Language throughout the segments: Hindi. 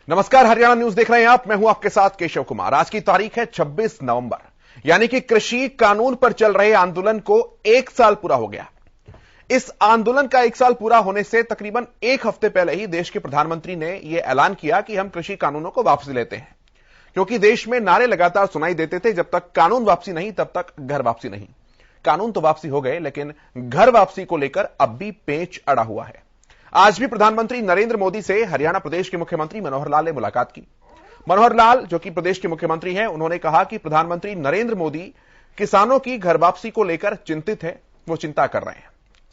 नमस्कार, हरियाणा न्यूज देख रहे हैं आप। मैं हूं आपके साथ केशव कुमार। आज की तारीख है 26 नवंबर, यानी कि कृषि कानून पर चल रहे आंदोलन को 1 साल पूरा हो गया। इस आंदोलन का 1 साल पूरा होने से तकरीबन 1 हफ्ते पहले ही देश के प्रधानमंत्री ने यह ऐलान किया कि हम कृषि कानूनों को वापस लेते हैं, क्योंकि देश में नारे लगातार सुनाई देते थे, जब तक कानून वापसी नहीं तब तक घर वापसी नहीं। कानून तो वापसी हो गए, लेकिन घर वापसी को लेकर अब भी पेंच अड़ा हुआ है। आज भी प्रधानमंत्री नरेंद्र मोदी से हरियाणा प्रदेश के मुख्यमंत्री मनोहर लाल ने मुलाकात की। मनोहर लाल, जो कि प्रदेश के मुख्यमंत्री हैं, उन्होंने कहा कि प्रधानमंत्री नरेंद्र मोदी किसानों की घर वापसी को लेकर चिंतित है, वो चिंता कर रहे हैं।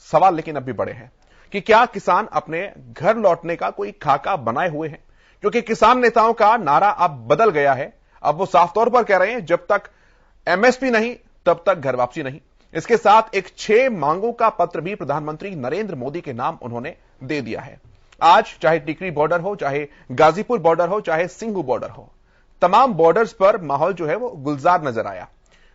सवाल लेकिन अब भी बड़े हैं कि क्या किसान अपने घर लौटने का कोई खाका बनाए हुए हैं, क्योंकि किसान नेताओं का नारा अब बदल गया है। अब वो साफ तौर पर कह रहे हैं, जब तक एमएसपी नहीं तब तक घर वापसी नहीं। इसके साथ एक 6 मांगों का पत्र भी प्रधानमंत्री नरेंद्र मोदी के नाम उन्होंने दे दिया है। आज चाहे टिकरी बॉर्डर हो, चाहे गाजीपुर बॉर्डर हो, चाहे सिंघू बॉर्डर हो, तमाम बॉर्डर्स पर माहौल जो है वो गुलजार नजर आया।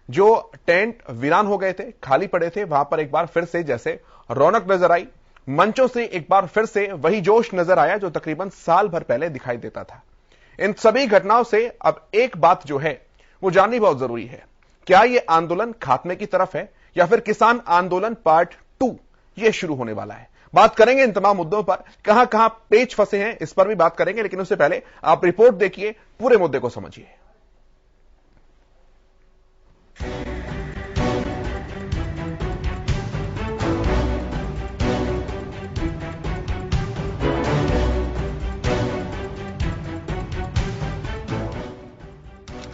जो टेंट वीरान हो गए थे, खाली पड़े थे, वहां पर एक बार फिर से जैसे रौनक नजर आई। मंचों से एक बार फिर से वही जोश नजर आया जो तकरीबन साल भर पहले दिखाई देता था। इन सभी घटनाओं से अब एक बात जो है वो जाननी बहुत जरूरी है, क्या यह आंदोलन खात्मे की तरफ है या फिर किसान आंदोलन पार्ट 2 यह शुरू होने वाला है। बात करेंगे इन तमाम मुद्दों पर, कहां कहां पेच फंसे हैं इस पर भी बात करेंगे, लेकिन उससे पहले आप रिपोर्ट देखिए, पूरे मुद्दे को समझिए।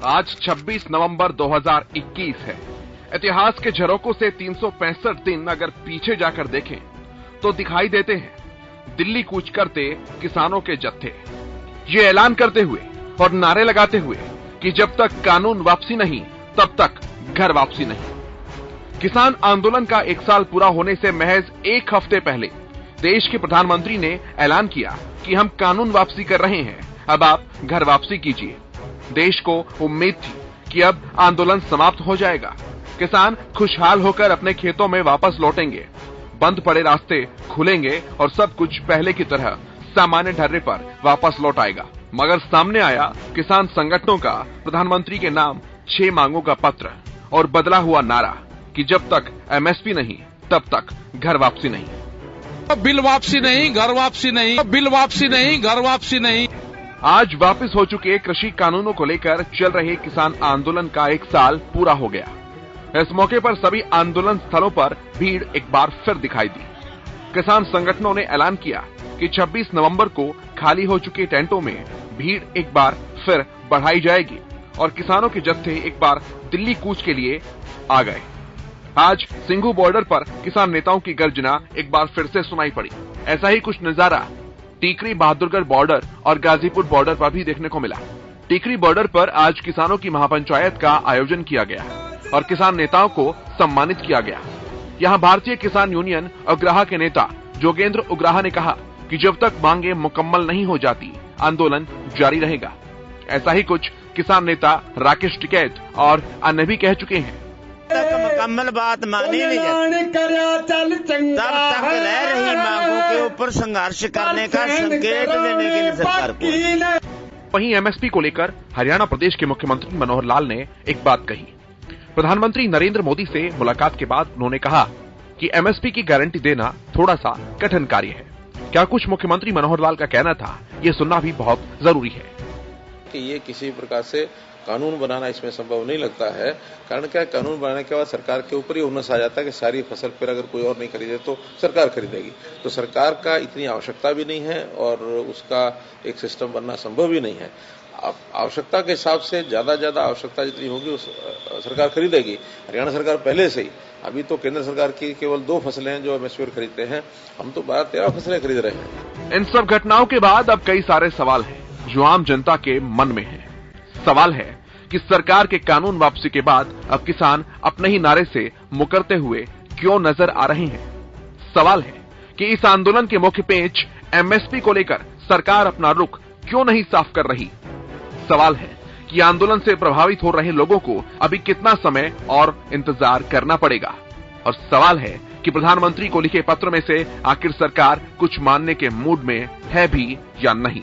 आज 26 नवंबर 2021 है। इतिहास के झरोकों से 365 दिन अगर पीछे जाकर देखें तो दिखाई देते हैं दिल्ली कूच करते किसानों के जत्थे, ये ऐलान करते हुए और नारे लगाते हुए कि जब तक कानून वापसी नहीं तब तक घर वापसी नहीं। किसान आंदोलन का 1 साल पूरा होने से महज 1 हफ्ते पहले देश के प्रधानमंत्री ने ऐलान किया कि हम कानून वापसी कर रहे हैं, अब आप घर वापसी कीजिए। देश को उम्मीद थी कि अब आंदोलन समाप्त हो जाएगा, किसान खुशहाल होकर अपने खेतों में वापस लौटेंगे, बंद पड़े रास्ते खुलेंगे और सब कुछ पहले की तरह सामान्य ढर्रे पर वापस लौट आएगा। मगर सामने आया किसान संगठनों का प्रधानमंत्री के नाम 6 मांगों का पत्र और बदला हुआ नारा कि जब तक एमएसपी नहीं तब तक घर वापसी नहीं। बिल वापसी नहीं, घर वापसी नहीं, बिल वापसी नहीं, घर वापसी नहीं। आज वापस हो चुके कृषि कानूनों को लेकर चल रहे किसान आंदोलन का 1 साल पूरा हो गया। इस मौके पर सभी आंदोलन स्थलों पर भीड़ एक बार फिर दिखाई दी। किसान संगठनों ने ऐलान किया कि 26 नवंबर को खाली हो चुके टेंटों में भीड़ एक बार फिर बढ़ाई जाएगी और किसानों के जत्थे एक बार दिल्ली कूच के लिए आ गए। आज सिंघू बॉर्डर पर किसान नेताओं की गर्जना एक बार फिर से सुनाई पड़ी। ऐसा ही कुछ नजारा टीकरी बहादुरगढ़ बॉर्डर और गाजीपुर बॉर्डर पर भी देखने को मिला। टीकरी बॉर्डर पर आज किसानों की महापंचायत का आयोजन किया गया और किसान नेताओं को सम्मानित किया गया। यहां भारतीय किसान यूनियन उग्राहा के नेता जोगेंद्र उग्राहा ने कहा कि जब तक मांगे मुकम्मल नहीं हो जाती आंदोलन जारी रहेगा। ऐसा ही कुछ किसान नेता राकेश टिकैत और अन्य भी कह चुके हैं। तक मुकम्मल बात मानी नहीं जाती, तब तक रह रही मांगों के ऊपर संघर्ष करने का संकेत देने के लिए सरकार को। वहीं एमएसपी को लेकर हरियाणा प्रदेश के मुख्यमंत्री मनोहर लाल ने एक बात कही। प्रधानमंत्री नरेंद्र मोदी से मुलाकात के बाद उन्होंने कहा कि एमएसपी की गारंटी देना थोड़ा सा कठिन कार्य है। क्या कुछ मुख्यमंत्री मनोहर लाल का कहना था, ये सुनना भी बहुत जरूरी है। कि ये किसी प्रकार से कानून बनाना इसमें संभव नहीं लगता है। कारण क्या है, कानून बनाने के बाद सरकार के ऊपर ही हुनस आ जाता है कि सारी फसल पर अगर कोई और नहीं खरीदे तो सरकार खरीदेगी। तो सरकार का इतनी आवश्यकता भी नहीं है और उसका एक सिस्टम बनना संभव भी नहीं है। आवश्यकता के हिसाब से ज्यादा आवश्यकता जितनी होगी उस सरकार खरीदेगी। हरियाणा सरकार पहले से ही, अभी तो केंद्र सरकार की केवल 2 फसलें हैं जो एमएसपी पर खरीदते हैं, हम तो 12-13 फसलें खरीद रहे हैं। इन सब घटनाओं के बाद अब कई सारे सवाल हैं जो आम जनता के मन में है। सवाल है कि सरकार के कानून वापसी के बाद अब किसान अपने ही नारे से मुकरते हुए क्यों नजर आ रहे हैं। सवाल है कि इस आंदोलन के मुख्य पेंच एमएसपी को लेकर सरकार अपना रुख क्यों नहीं साफ कर रही। सवाल है कि आंदोलन से प्रभावित हो रहे लोगों को अभी कितना समय और इंतजार करना पड़ेगा। और सवाल है कि प्रधानमंत्री को लिखे पत्र में से आखिर सरकार कुछ मानने के मूड में है भी या नहीं।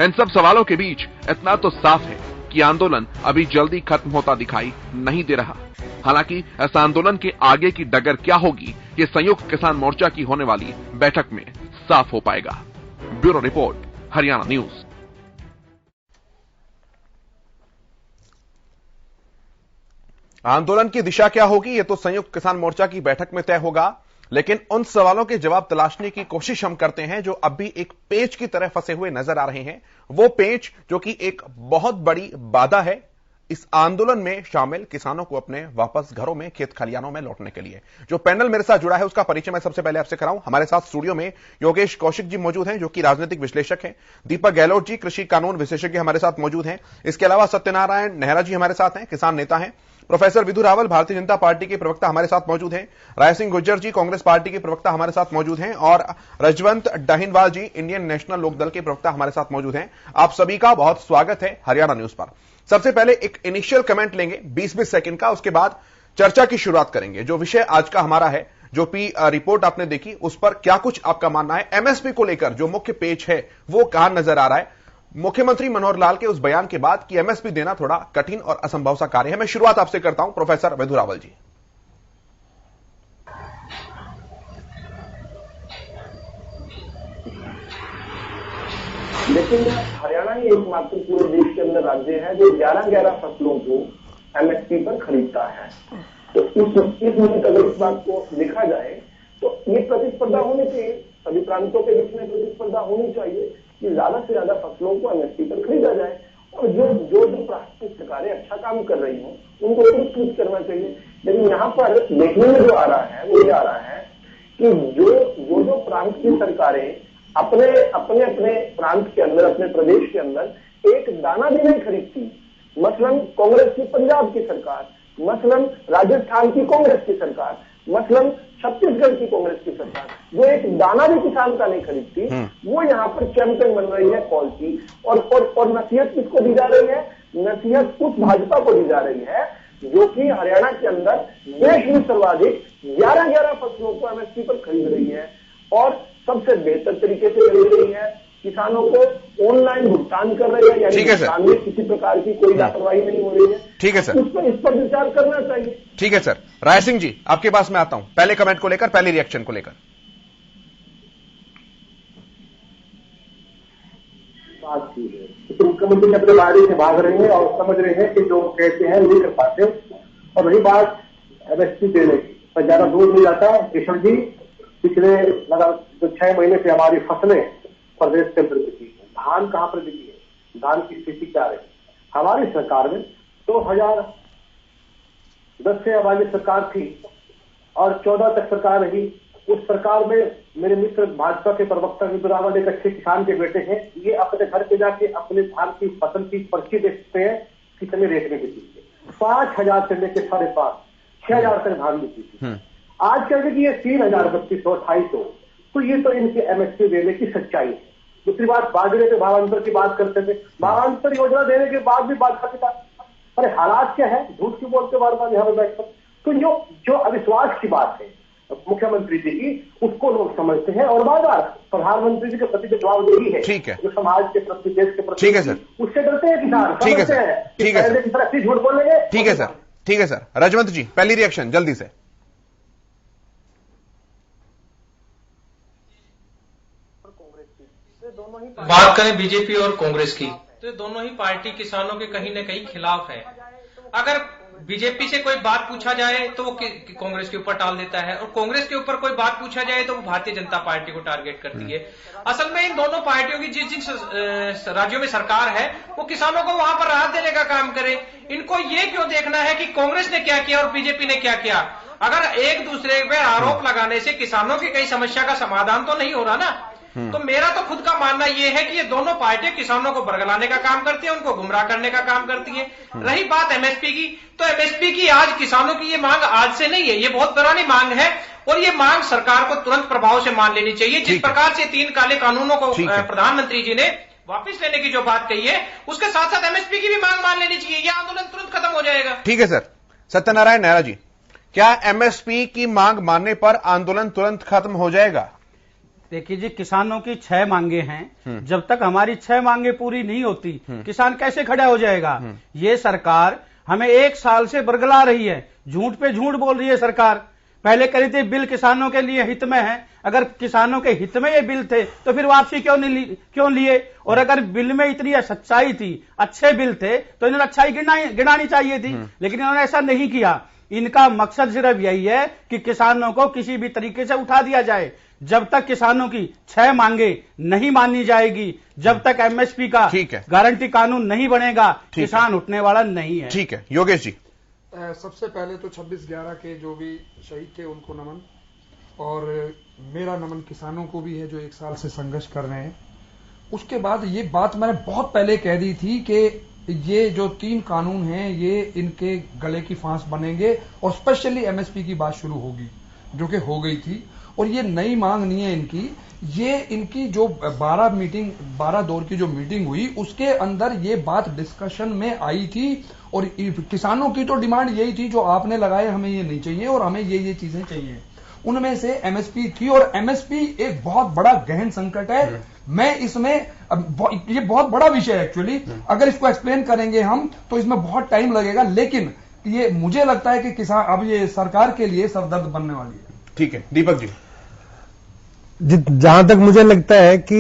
इन सब सवालों के बीच इतना तो साफ है कि आंदोलन अभी जल्दी खत्म होता दिखाई नहीं दे रहा। हालांकि इस आंदोलन के आगे की डगर क्या होगी, ये संयुक्त किसान मोर्चा की होने वाली बैठक में साफ हो पाएगा। Bureau report, Haryana news. आंदोलन की दिशा क्या होगी, ये तो संयुक्त किसान मोर्चा की बैठक में तय होगा, लेकिन उन सवालों के जवाब तलाशने की कोशिश हम करते हैं जो अब भी एक पेच की तरह फंसे हुए नजर आ रहे हैं। वो पेच जो कि एक बहुत बड़ी बाधा है इस आंदोलन में शामिल किसानों को अपने वापस घरों में, खेत खलियानों में लौटने के लिए। जो पैनल मेरे साथ जुड़ा है उसका परिचय मैं सबसे पहले आपसे कराऊं। हमारे साथ स्टूडियो में योगेश कौशिक जी मौजूद हैं जो कि राजनीतिक विश्लेषक हैं। दीपक गहलोत जी कृषि कानून विशेषज्ञ हमारे साथ मौजूद हैं। इसके अलावा सत्यनारायण नेहरा जी हमारे साथ हैं, किसान नेता हैं। प्रोफेसर विधु रावल भारतीय जनता पार्टी के प्रवक्ता हमारे साथ मौजूद हैं। राय सिंह गुज्जर जी कांग्रेस पार्टी के प्रवक्ता हमारे साथ मौजूद हैं और रजवंत डाहिनवाल जी इंडियन नेशनल लोकदल के प्रवक्ता हमारे साथ मौजूद हैं। आप सभी का बहुत स्वागत है हरियाणा न्यूज पर। सबसे पहले एक इनिशियल कमेंट लेंगे 20-20 सेकंड का, उसके बाद चर्चा की शुरुआत करेंगे। जो विषय आज का हमारा है, जो रिपोर्ट आपने देखी, उस पर क्या कुछ आपका मानना है? एमएसपी को लेकर जो मुख्य पेच है वो कहां नजर आ रहा है मुख्यमंत्री मनोहर लाल के उस बयान के बाद कि एमएसपी देना थोड़ा कठिन और असंभव सा कार्य है? मैं शुरुआत आपसे करता हूं प्रोफेसर विधु रावल जी। लेकिन हरियाणा ही एकमात्र पूरे देश के अंदर राज्य है जो 11-11 फसलों को एमएसपी पर खरीदता है। तो इस मिनट अगर इस बात को देखा जाए तो ये प्रतिस्पर्धा होनी चाहिए, सभी प्रांतों के बीच में प्रतिस्पर्धा होनी चाहिए कि ज्यादा से ज्यादा फसलों को एमएसपी पर खरीदा जाए और जो प्राथमिक सरकारें अच्छा काम कर रही हों उनको पुरस्कृत करना चाहिए। लेकिन यहाँ पर देखने में जो आ रहा है वो ये आ रहा है कि जो प्रांत की सरकारें अपने प्रांत के अंदर, अपने प्रदेश के अंदर एक दाना भी नहीं खरीदती, मसलन कांग्रेस की पंजाब की सरकार, मसलन राजस्थान की कांग्रेस की सरकार, मसलन छत्तीसगढ़ की कांग्रेस की सरकार, जो एक दाना भी किसान का नहीं खरीदती, वो यहाँ पर चैंपियन बन रही है कॉल की। और नसीहत किसको दी जा रही है? नसीहत उस भाजपा को दी जा रही है जो कि हरियाणा के अंदर देश में सर्वाधिक 11-11 फसलों को एमएसपी पर खरीद रही है और सबसे बेहतर तरीके से खरीद रही है, किसानों को ऑनलाइन भुगतान कर रही है, यानी भुगतान में किसी प्रकार की कोई लापरवाही नहीं हो रही है। ठीक है सर, इस पर विचार करना चाहिए। ठीक है सर। राय सिंह जी आपके पास मैं आता हूं, पहले कमेंट को लेकर, पहले रिएक्शन को लेकर। बात की है तो मुख्यमंत्री अपने बारे से भाग रहे हैं और समझ रहे हैं कि जो कहते हैं नहीं कर पाते। और रही बात एमएसपी देने की, पर ज्यादा दूर नहीं जाता। किशन जी पिछले जो 6 महीने से हमारी फसलें प्रदेश के अंदर बिकी, धान कहां पर बिकी है, धान की स्थिति क्या रही? हमारी सरकार में 2010 से हमारी सरकार थी और 14 तक सरकार रही। उस सरकार में मेरे मित्र भाजपा के प्रवक्ता विधु रावल एक अच्छे किसान के बेटे हैं, ये अपने घर पे जाके अपने धान की फसल की पर्ची देखते हैं कितने रेट में बिकी है। 5,000 से लेकर 5,500 6,000 तक धान बिकी थी। आज कह कि ये 3,000 3200 2,500, तो ये तो इनके एमएसपी देने की सच्चाई है। दूसरी बात, बाजरे के भावांतर की बात करते थे, भावांतर योजना देने के बाद भी बात करता, अरे हालात क्या है, झूठ क्यों बोलते बार बार यहाँ पर बैठकर? तो जो अविश्वास की बात है मुख्यमंत्री जी की, उसको लोग समझते हैं और बार बार प्रधानमंत्री जी के प्रति जो जवाबदेही है, ठीक है, जो समाज के प्रति, देश के प्रति, ठीक है सर, उससे डरते हैं किसान। ठीक है सर, ठीक है सर, झूठ बोलेंगे। ठीक है सर, ठीक है सर। रजवंत जी पहली रिएक्शन जल्दी से। बात करें बीजेपी और कांग्रेस की, तो दोनों ही पार्टी किसानों के कहीं न कहीं खिलाफ है। अगर बीजेपी से कोई बात पूछा जाए तो वो कांग्रेस के ऊपर टाल देता है और कांग्रेस के ऊपर कोई बात पूछा जाए तो वो भारतीय जनता पार्टी को टारगेट करती है। असल में इन दोनों पार्टियों की जिन राज्यों में सरकार है वो किसानों को वहां पर राहत देने का काम करे। इनको ये क्यों देखना है कि कांग्रेस ने क्या किया और बीजेपी ने क्या किया? अगर एक दूसरे पे आरोप लगाने से किसानों की कई समस्या का समाधान तो नहीं हो रहा ना। तो मेरा तो खुद का मानना यह है कि ये दोनों पार्टियां किसानों को बरगलाने का काम करती है, उनको गुमराह करने का काम करती है। रही बात एमएसपी की, तो एमएसपी की आज किसानों की ये मांग आज से नहीं है, ये बहुत पुरानी मांग है और ये मांग सरकार को तुरंत प्रभाव से मान लेनी चाहिए। जिस प्रकार से 3 काले कानूनों को प्रधानमंत्री जी ने वापिस लेने की जो बात कही है, उसके साथ साथ एमएसपी की भी मांग मान लेनी चाहिए। यह आंदोलन तुरंत खत्म हो जाएगा। ठीक है सर। सत्यनारायण नेहरा जी, क्या एमएसपी की मांग मानने पर आंदोलन तुरंत खत्म हो जाएगा? देखिए जी, किसानों की 6 मांगे हैं। जब तक हमारी 6 मांगे पूरी नहीं होती, किसान कैसे खड़ा हो जाएगा? ये सरकार हमें 1 साल से बरगला रही है, झूठ पे झूठ बोल रही है सरकार। पहले करी थी बिल किसानों के लिए हित में है। अगर किसानों के हित में ये बिल थे तो फिर वापसी क्यों लिए? और अगर बिल में इतनी सच्चाई थी, अच्छे बिल थे, तो इन्होंने अच्छाई गिनानी चाहिए थी, लेकिन इन्होंने ऐसा नहीं किया। इनका मकसद सिर्फ यही है कि किसानों को किसी भी तरीके से उठा दिया जाए। जब तक किसानों की 6 मांगे नहीं मानी जाएगी, जब तक एमएसपी का गारंटी कानून नहीं बनेगा, किसान उठने वाला नहीं है। ठीक है, योगेश जी। सबसे पहले तो 26/11 के जो भी शहीद थे उनको नमन, और मेरा नमन किसानों को भी है जो 1 साल से संघर्ष कर रहे हैं। उसके बाद ये बात मैंने बहुत पहले कह दी थी कि ये जो 3 कानून हैं ये इनके गले की फांस बनेंगे, और स्पेशली एमएसपी की बात शुरू होगी, जो कि हो गई थी। और ये नई मांग नहीं है इनकी, ये इनकी जो 12 दौर की जो मीटिंग हुई उसके अंदर ये बात डिस्कशन में आई थी। और किसानों की तो डिमांड यही थी जो आपने लगाए, हमें ये नहीं चाहिए और हमें ये चीजें चाहिए। उनमें से एमएसपी थी, और एमएसपी एक बहुत बड़ा गहन संकट है। मैं इसमें ये बहुत बड़ा विषय है एक्चुअली, अगर इसको एक्सप्लेन करेंगे हम तो इसमें बहुत टाइम लगेगा, लेकिन ये मुझे लगता है कि किसान अब ये सरकार के लिए सरदर्द बनने वाली है। ठीक है, दीपक जी। जहां तक मुझे लगता है कि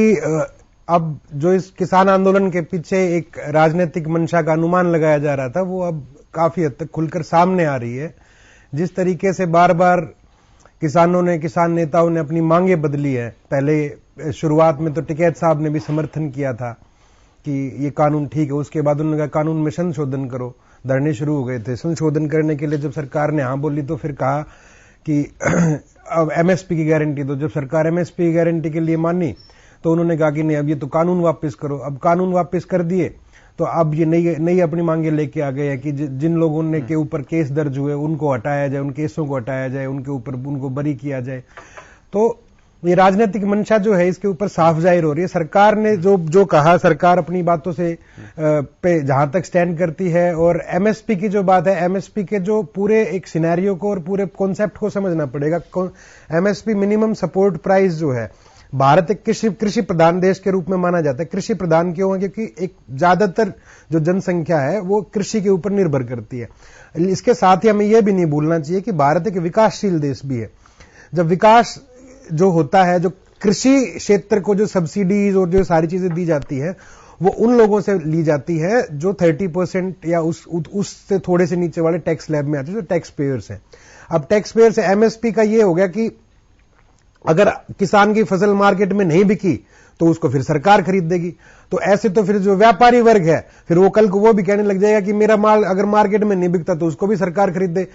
अब जो इस किसान आंदोलन के पीछे एक राजनीतिक मंशा का अनुमान लगाया जा रहा था, वो अब काफी हद तक खुलकर सामने आ रही है। जिस तरीके से बार बार किसान नेताओं ने अपनी मांगे बदली है। पहले शुरुआत में तो टिकैत साहब ने भी समर्थन किया था कि ये कानून ठीक है, उसके बाद उन्होंने कहा कानून में संशोधन करो, धरने शुरू हो गए थे। संशोधन करने के लिए जब सरकार ने हाँ बोली तो फिर कहा कि अब एमएसपी की गारंटी दो। जब सरकार एमएसपी की गारंटी के लिए मानी तो उन्होंने कहा कि नहीं, अब ये तो कानून वापस करो। अब कानून वापस कर दिए तो अब ये नई अपनी मांगे लेके आ गए हैं कि जिन लोगों ने के ऊपर केस दर्ज हुए उनको हटाया जाए, उन केसों को हटाया जाए, उनके ऊपर उनको बरी किया जाए। तो ये राजनीतिक मंशा जो है इसके ऊपर साफ जाहिर हो रही है। सरकार ने जो कहा, सरकार अपनी बातों से पे जहां तक स्टैंड करती है। और एमएसपी की जो बात है, एमएसपी के जो पूरे एक सिनेरियो को और पूरे कॉन्सेप्ट को समझना पड़ेगा। एमएसपी मिनिमम सपोर्ट प्राइस जो है, भारत एक कृषि प्रधान देश के रूप में माना जाता है। कृषि प्रधान क्यों है? क्योंकि एक ज्यादातर जो जनसंख्या है वो कृषि के ऊपर निर्भर करती है। इसके साथ ही हमें यह भी नहीं भूलना चाहिए कि भारत एक विकासशील देश भी है। जब विकास जो होता है, जो कृषि क्षेत्र को जो सब्सिडीज और जो सारी चीजें दी जाती है वो उन लोगों से ली जाती है जो 30% या उससे थोड़े से नीचे वाले टैक्स स्लैब में आते हैं, जो टैक्स पेयर्स हैं। अब टैक्स पेयर्स एमएसपी का ये हो गया कि अगर किसान की फसल मार्केट में नहीं बिकी तो उसको फिर सरकार खरीद देगी। तो ऐसे तो फिर जो व्यापारी वर्ग है फिर वो कल को वो भी कहने लग जाएगा कि मेरा माल अगर मार्केट में नहीं बिकता तो उसको भी सरकार खरीद दे।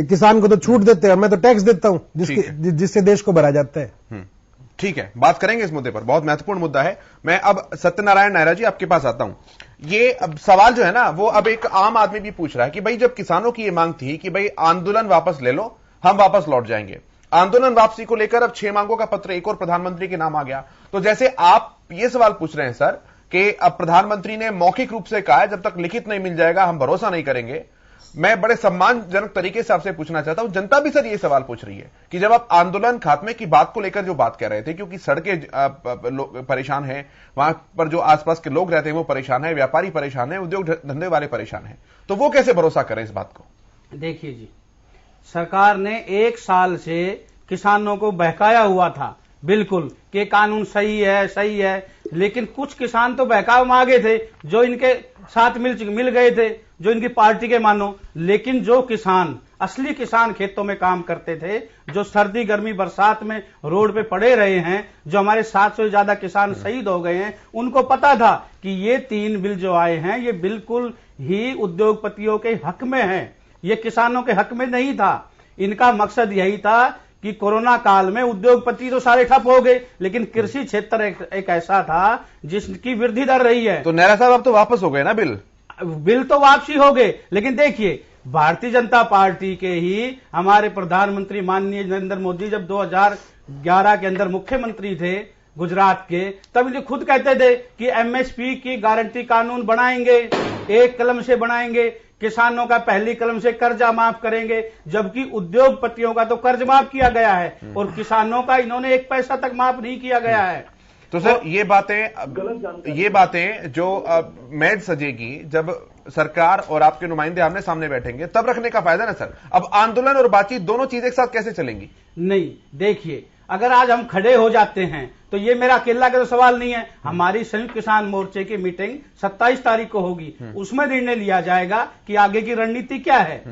किसान को तो छूट देते हैं, मैं तो टैक्स देता हूं जिससे देश को भरा जाता है। ठीक है, बात करेंगे इस मुद्दे पर, बहुत महत्वपूर्ण मुद्दा है। मैं अब सत्यनारायण नायरा जी आपके पास आता हूं। ये अब सवाल जो है ना वो अब एक आम आदमी भी पूछ रहा है कि भाई जब किसानों की ये मांग थी कि भाई आंदोलन वापस ले लो, हम वापस लौट जाएंगे, आंदोलन वापसी को लेकर अब 6 मांगों का पत्र एक और प्रधानमंत्री के नाम आ गया। तो जैसे आप ये सवाल पूछ रहे हैं सर कि अब प्रधानमंत्री ने मौखिक रूप से कहा है जब तक लिखित नहीं मिल जाएगा हम भरोसा नहीं करेंगे। मैं बड़े सम्मानजनक तरीके से आपसे पूछना चाहता हूं, जनता भी सर ये सवाल पूछ रही है कि जब आप आंदोलन खात्मे की बात को लेकर जो बात कर रहे थे, क्योंकि सड़कें परेशान है, वहां पर जो आसपास के लोग रहते हैं वो परेशान है, व्यापारी परेशान है, उद्योग धंधे वाले परेशान है, तो वो कैसे भरोसा करें इस बात को? देखिए जी, सरकार ने 1 साल से किसानों को बहकाया हुआ था बिल्कुल कि कानून सही है, लेकिन कुछ किसान तो बहकाव में आ गए थे जो इनके साथ मिल गए थे, जो इनकी पार्टी के मानो। लेकिन जो किसान, असली किसान खेतों में काम करते थे, जो सर्दी गर्मी बरसात में रोड पे पड़े रहे हैं, जो हमारे 700 से ज्यादा किसान शहीद हो गए हैं, उनको पता था कि ये 3 बिल जो आए हैं ये बिल्कुल ही उद्योगपतियों के हक में है, ये किसानों के हक में नहीं था। इनका मकसद यही था कि कोरोना काल में उद्योगपति तो सारे ठप हो गए, लेकिन कृषि क्षेत्र एक ऐसा था जिसकी वृद्धि दर रही है। तो नायरा साहब अब तो वापस हो गए ना बिल तो वापसी हो गए, लेकिन देखिए भारतीय जनता पार्टी के ही हमारे प्रधानमंत्री माननीय नरेंद्र मोदी जब 2011 के अंदर मुख्यमंत्री थे गुजरात के, तब ये खुद कहते थे कि एमएसपी की गारंटी कानून बनाएंगे, एक कलम से बनाएंगे। किसानों का पहली कलम से कर्जा माफ करेंगे, जबकि उद्योगपतियों का तो कर्ज माफ किया गया है और किसानों का इन्होंने 1 पैसा तक माफ नहीं किया गया है। तो सर ये बातें जो मैच सजेगी जब सरकार और आपके नुमाइंदे आमने सामने बैठेंगे तब रखने का फायदा ना सर। अब आंदोलन और बातचीत दोनों चीजें एक साथ कैसे चलेंगी? नहीं, देखिए, अगर आज हम खड़े हो जाते हैं तो ये मेरा अकेला का तो सवाल नहीं है। हमारी संयुक्त किसान मोर्चे की मीटिंग 27 तारीख को होगी, उसमें निर्णय लिया जाएगा कि आगे की रणनीति क्या है।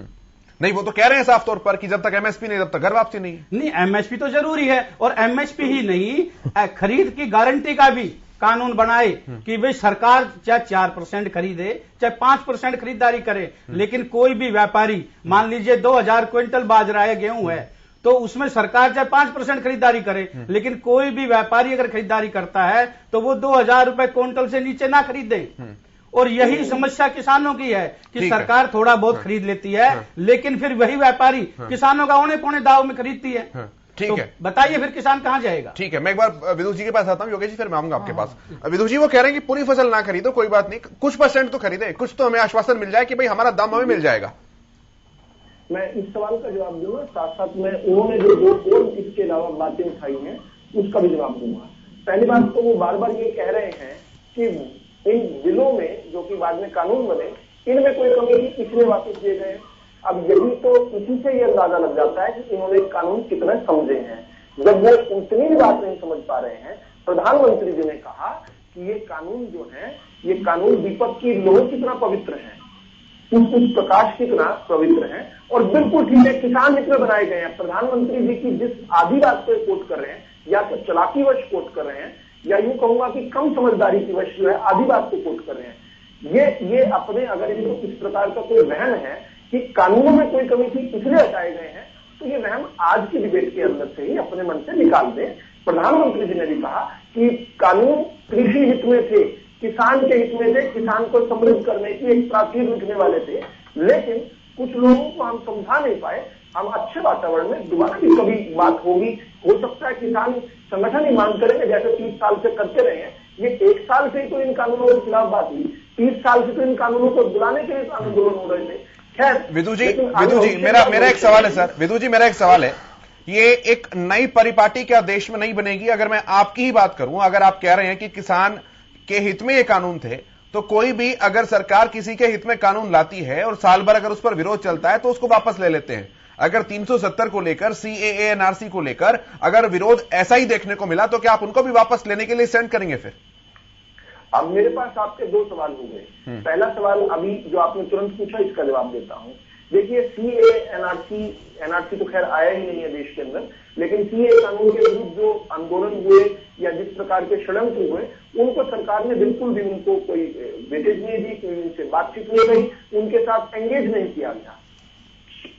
नहीं, वो तो कह रहे हैं साफ तौर पर कि जब तक एमएसपी नहीं तब तक घर वापसी नहीं। एमएसपी तो जरूरी है, और एमएसपी ही नहीं, खरीद की गारंटी का भी कानून बनाए कि भाई सरकार चाहे 4% खरीदे चाहे 5% खरीदारी करे, लेकिन कोई भी व्यापारी, मान लीजिए 2000 क्विंटल बाजरा है, गेहूं है, तो उसमें सरकार चाहे 5% खरीदारी करे, लेकिन कोई भी व्यापारी अगर खरीदारी करता है तो वो 2000 रुपए क्विंटल से नीचे ना खरीदे। और यही समस्या किसानों की है कि सरकार थोड़ा बहुत खरीद लेती है, लेकिन फिर वही व्यापारी किसानों का औने पौने दाव में खरीदती है। ठीक है, बताइए फिर किसान कहां जाएगा? ठीक है, मैं एक बार विदुष जी के पास आता हूं। योगेश जी, फिर मैं आऊंगा आपके पास। विदुष जी वो कह रहे हैं कि पूरी फसल ना खरीदो, कोई बात नहीं, कुछ % तो खरीदे, कुछ तो हमें आश्वासन मिल जाए कि भाई हमारा दाम हमें मिल जाएगा। मैं इस सवाल का जवाब दूंगा, साथ साथ में उन्होंने जो 2 और इसके अलावा बातें उठाई हैं उसका भी जवाब दूंगा। पहली बात तो वो बार बार ये कह रहे हैं कि इन बिलों में जो कि बाद में कानून बने, इनमें कोई कमी नहीं, इसलिए वापस दिए गए। अब यही तो इसी से ये अंदाजा लग जाता है कि इन्होंने कानून कितने समझे हैं। जब वो उतनी भी बात नहीं समझ पा रहे हैं, प्रधानमंत्री जी ने कहा कि ये कानून जो है, ये कानून दीपक की लौ कितना पवित्र है, उस प्रकाश कितना पवित्र है, और बिल्कुल ठीक है, किसान हित में बनाए गए हैं। प्रधानमंत्री जी की जिस आधी बात को कोट कर रहे हैं, या तो चलाकीवश कोट कर रहे हैं, या यूं कहूंगा कि कम समझदारी की वश जो है आधी बात को कोट कर रहे हैं। ये अपने, अगर इनको इस प्रकार का कोई वहम है कि कानूनों में कोई कमी थी इसलिए हटाए गए हैं, तो ये वहम आज की डिबेट के अंदर से ही अपने मन से निकाल दें। प्रधानमंत्री जी ने भी कहा कि कानून कृषि हित में थे, किसान के हित में थे, किसान को समृद्ध करने की एक प्राचीर लिखने वाले थे, लेकिन कुछ लोगों को हम समझा नहीं पाए। हम अच्छे वातावरण में दोबारा भी कभी बात होगी, हो सकता है किसान संगठन ही मांग करेंगे जैसे 30 साल से करते रहे हैं। ये 1 साल से ही तो इन कानूनों के खिलाफ बात हुई, 30 साल से तो इन कानूनों को बुलाने के लिए आंदोलन हो रहे थे। खैर, विदु जी मेरा एक सवाल है सर, विदु जी मेरा एक सवाल है, ये एक नई परिपाटी क्या देश में नहीं बनेगी? अगर मैं आपकी ही बात करूं, अगर आप कह रहे हैं कि किसान के हित में ये कानून थे, तो कोई भी अगर सरकार किसी के हित में कानून लाती है और साल भर अगर उस पर विरोध चलता है तो उसको वापस ले लेते हैं। अगर 370 को लेकर, CAA NRC को लेकर अगर विरोध ऐसा ही देखने को मिला तो क्या आप उनको भी वापस लेने के लिए सेंड करेंगे? फिर अब मेरे पास आपके 2 सवाल हो गए। पहला सवाल अभी जो आपने तुरंत पूछा, इसका जवाब देता हूं। देखिए, CAA NRC तो खैर आया ही नहीं है देश के अंदर, लेकिन CAA कानून के विरुद्ध जो आंदोलन हुए या जिस प्रकार के षड्यंत्र हुए, उनको सरकार ने बिल्कुल भी उनको कोई वेटेज नहीं दी, कोई उनसे बातचीत नहीं रही, उनके साथ एंगेज नहीं किया गया।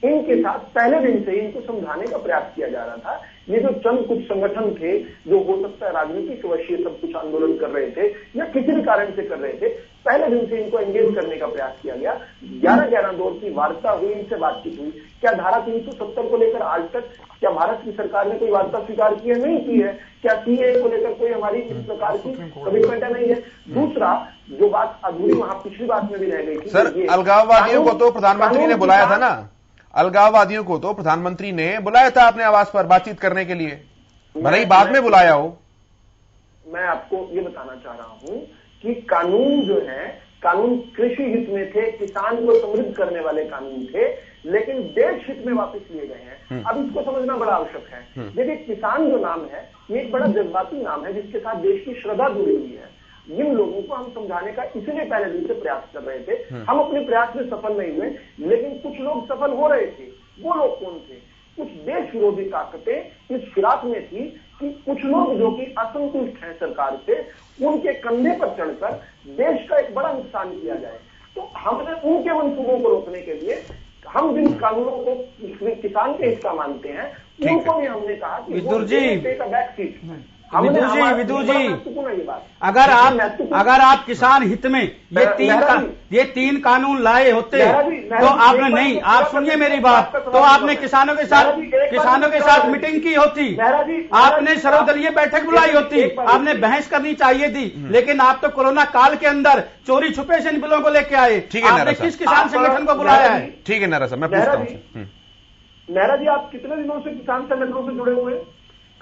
इनके साथ पहले दिन से इनको समझाने का प्रयास किया जा रहा था। ये जो चंद कुछ संगठन थे जो हो सकता है राजनीतिक वश ये सब कुछ आंदोलन कर रहे थे या किसी भी कारण से कर रहे थे, पहले दिन से इनको एंगेज करने का प्रयास किया गया। 11 दौर की वार्ता हुई, इनसे बातचीट हुई। क्या धारा 370 को लेकर आज तक क्या भारत की सरकार ने कोई वार्ता स्वीकार की है? नहीं की है। क्या CAA को लेकर कोई हमारी इस प्रकार की कमिटमेंट नहीं है? दूसरा, जो बात अधूरी वहां पिछली बात में भी रह गई थी, सर, अलगाववादियों को तो प्रधानमंत्री ने बुलाया था ना, अलगाववादियों को तो प्रधानमंत्री ने बुलाया था अपने आवास पर बातचीत करने के लिए, भले ही बाद में बुलाया हो। मैं आपको ये बताना चाह रहा हूं कि कानून जो है, कानून कृषि हित में थे, किसान को समृद्ध करने वाले कानून थे, लेकिन देश हित में वापस लिए गए हैं। अब इसको समझना बड़ा आवश्यक है। देखिए, किसान जो नाम है ये एक बड़ा जज्बाती नाम है जिसके साथ देश की श्रद्धा जुड़ी हुई है। इन लोगों को हम समझाने का इसलिए पहले दिन से प्रयास कर रहे थे। हम अपने प्रयास में सफल नहीं हुए, लेकिन कुछ लोग सफल हो रहे थे। वो लोग कौन थे? कुछ देश विरोधी ताकतें इस फिराक में थी कि कुछ लोग जो कि असंतुष्ट हैं सरकार से, उनके कंधे पर चढ़कर देश का एक बड़ा नुकसान किया जाए। तो हमने उनके मंसूबों को रोकने के लिए हम जिन कानूनों को किसान के हिस्सा मानते हैं, उनको भी हमने कहा कि विदुर जी, विदु जी, अगर आप किसान हित में ये तीन कानून लाए होते तो आपने नहीं, आप सुनिए मेरी बात, तो आपने किसानों के साथ मीटिंग की होती, आपने सर्वदलीय बैठक बुलाई होती, आपने बहस करनी चाहिए थी, लेकिन आप तो कोरोना काल के अंदर चोरी छुपे से इन बिलों को लेके आए। आपने किस किसान संगठन को बुलाया है? ठीक है नेहरा साहब, मैं पूछता हूं। नेहरा जी, आप कितने दिनों से किसान संगठनों से जुड़े हुए हैं?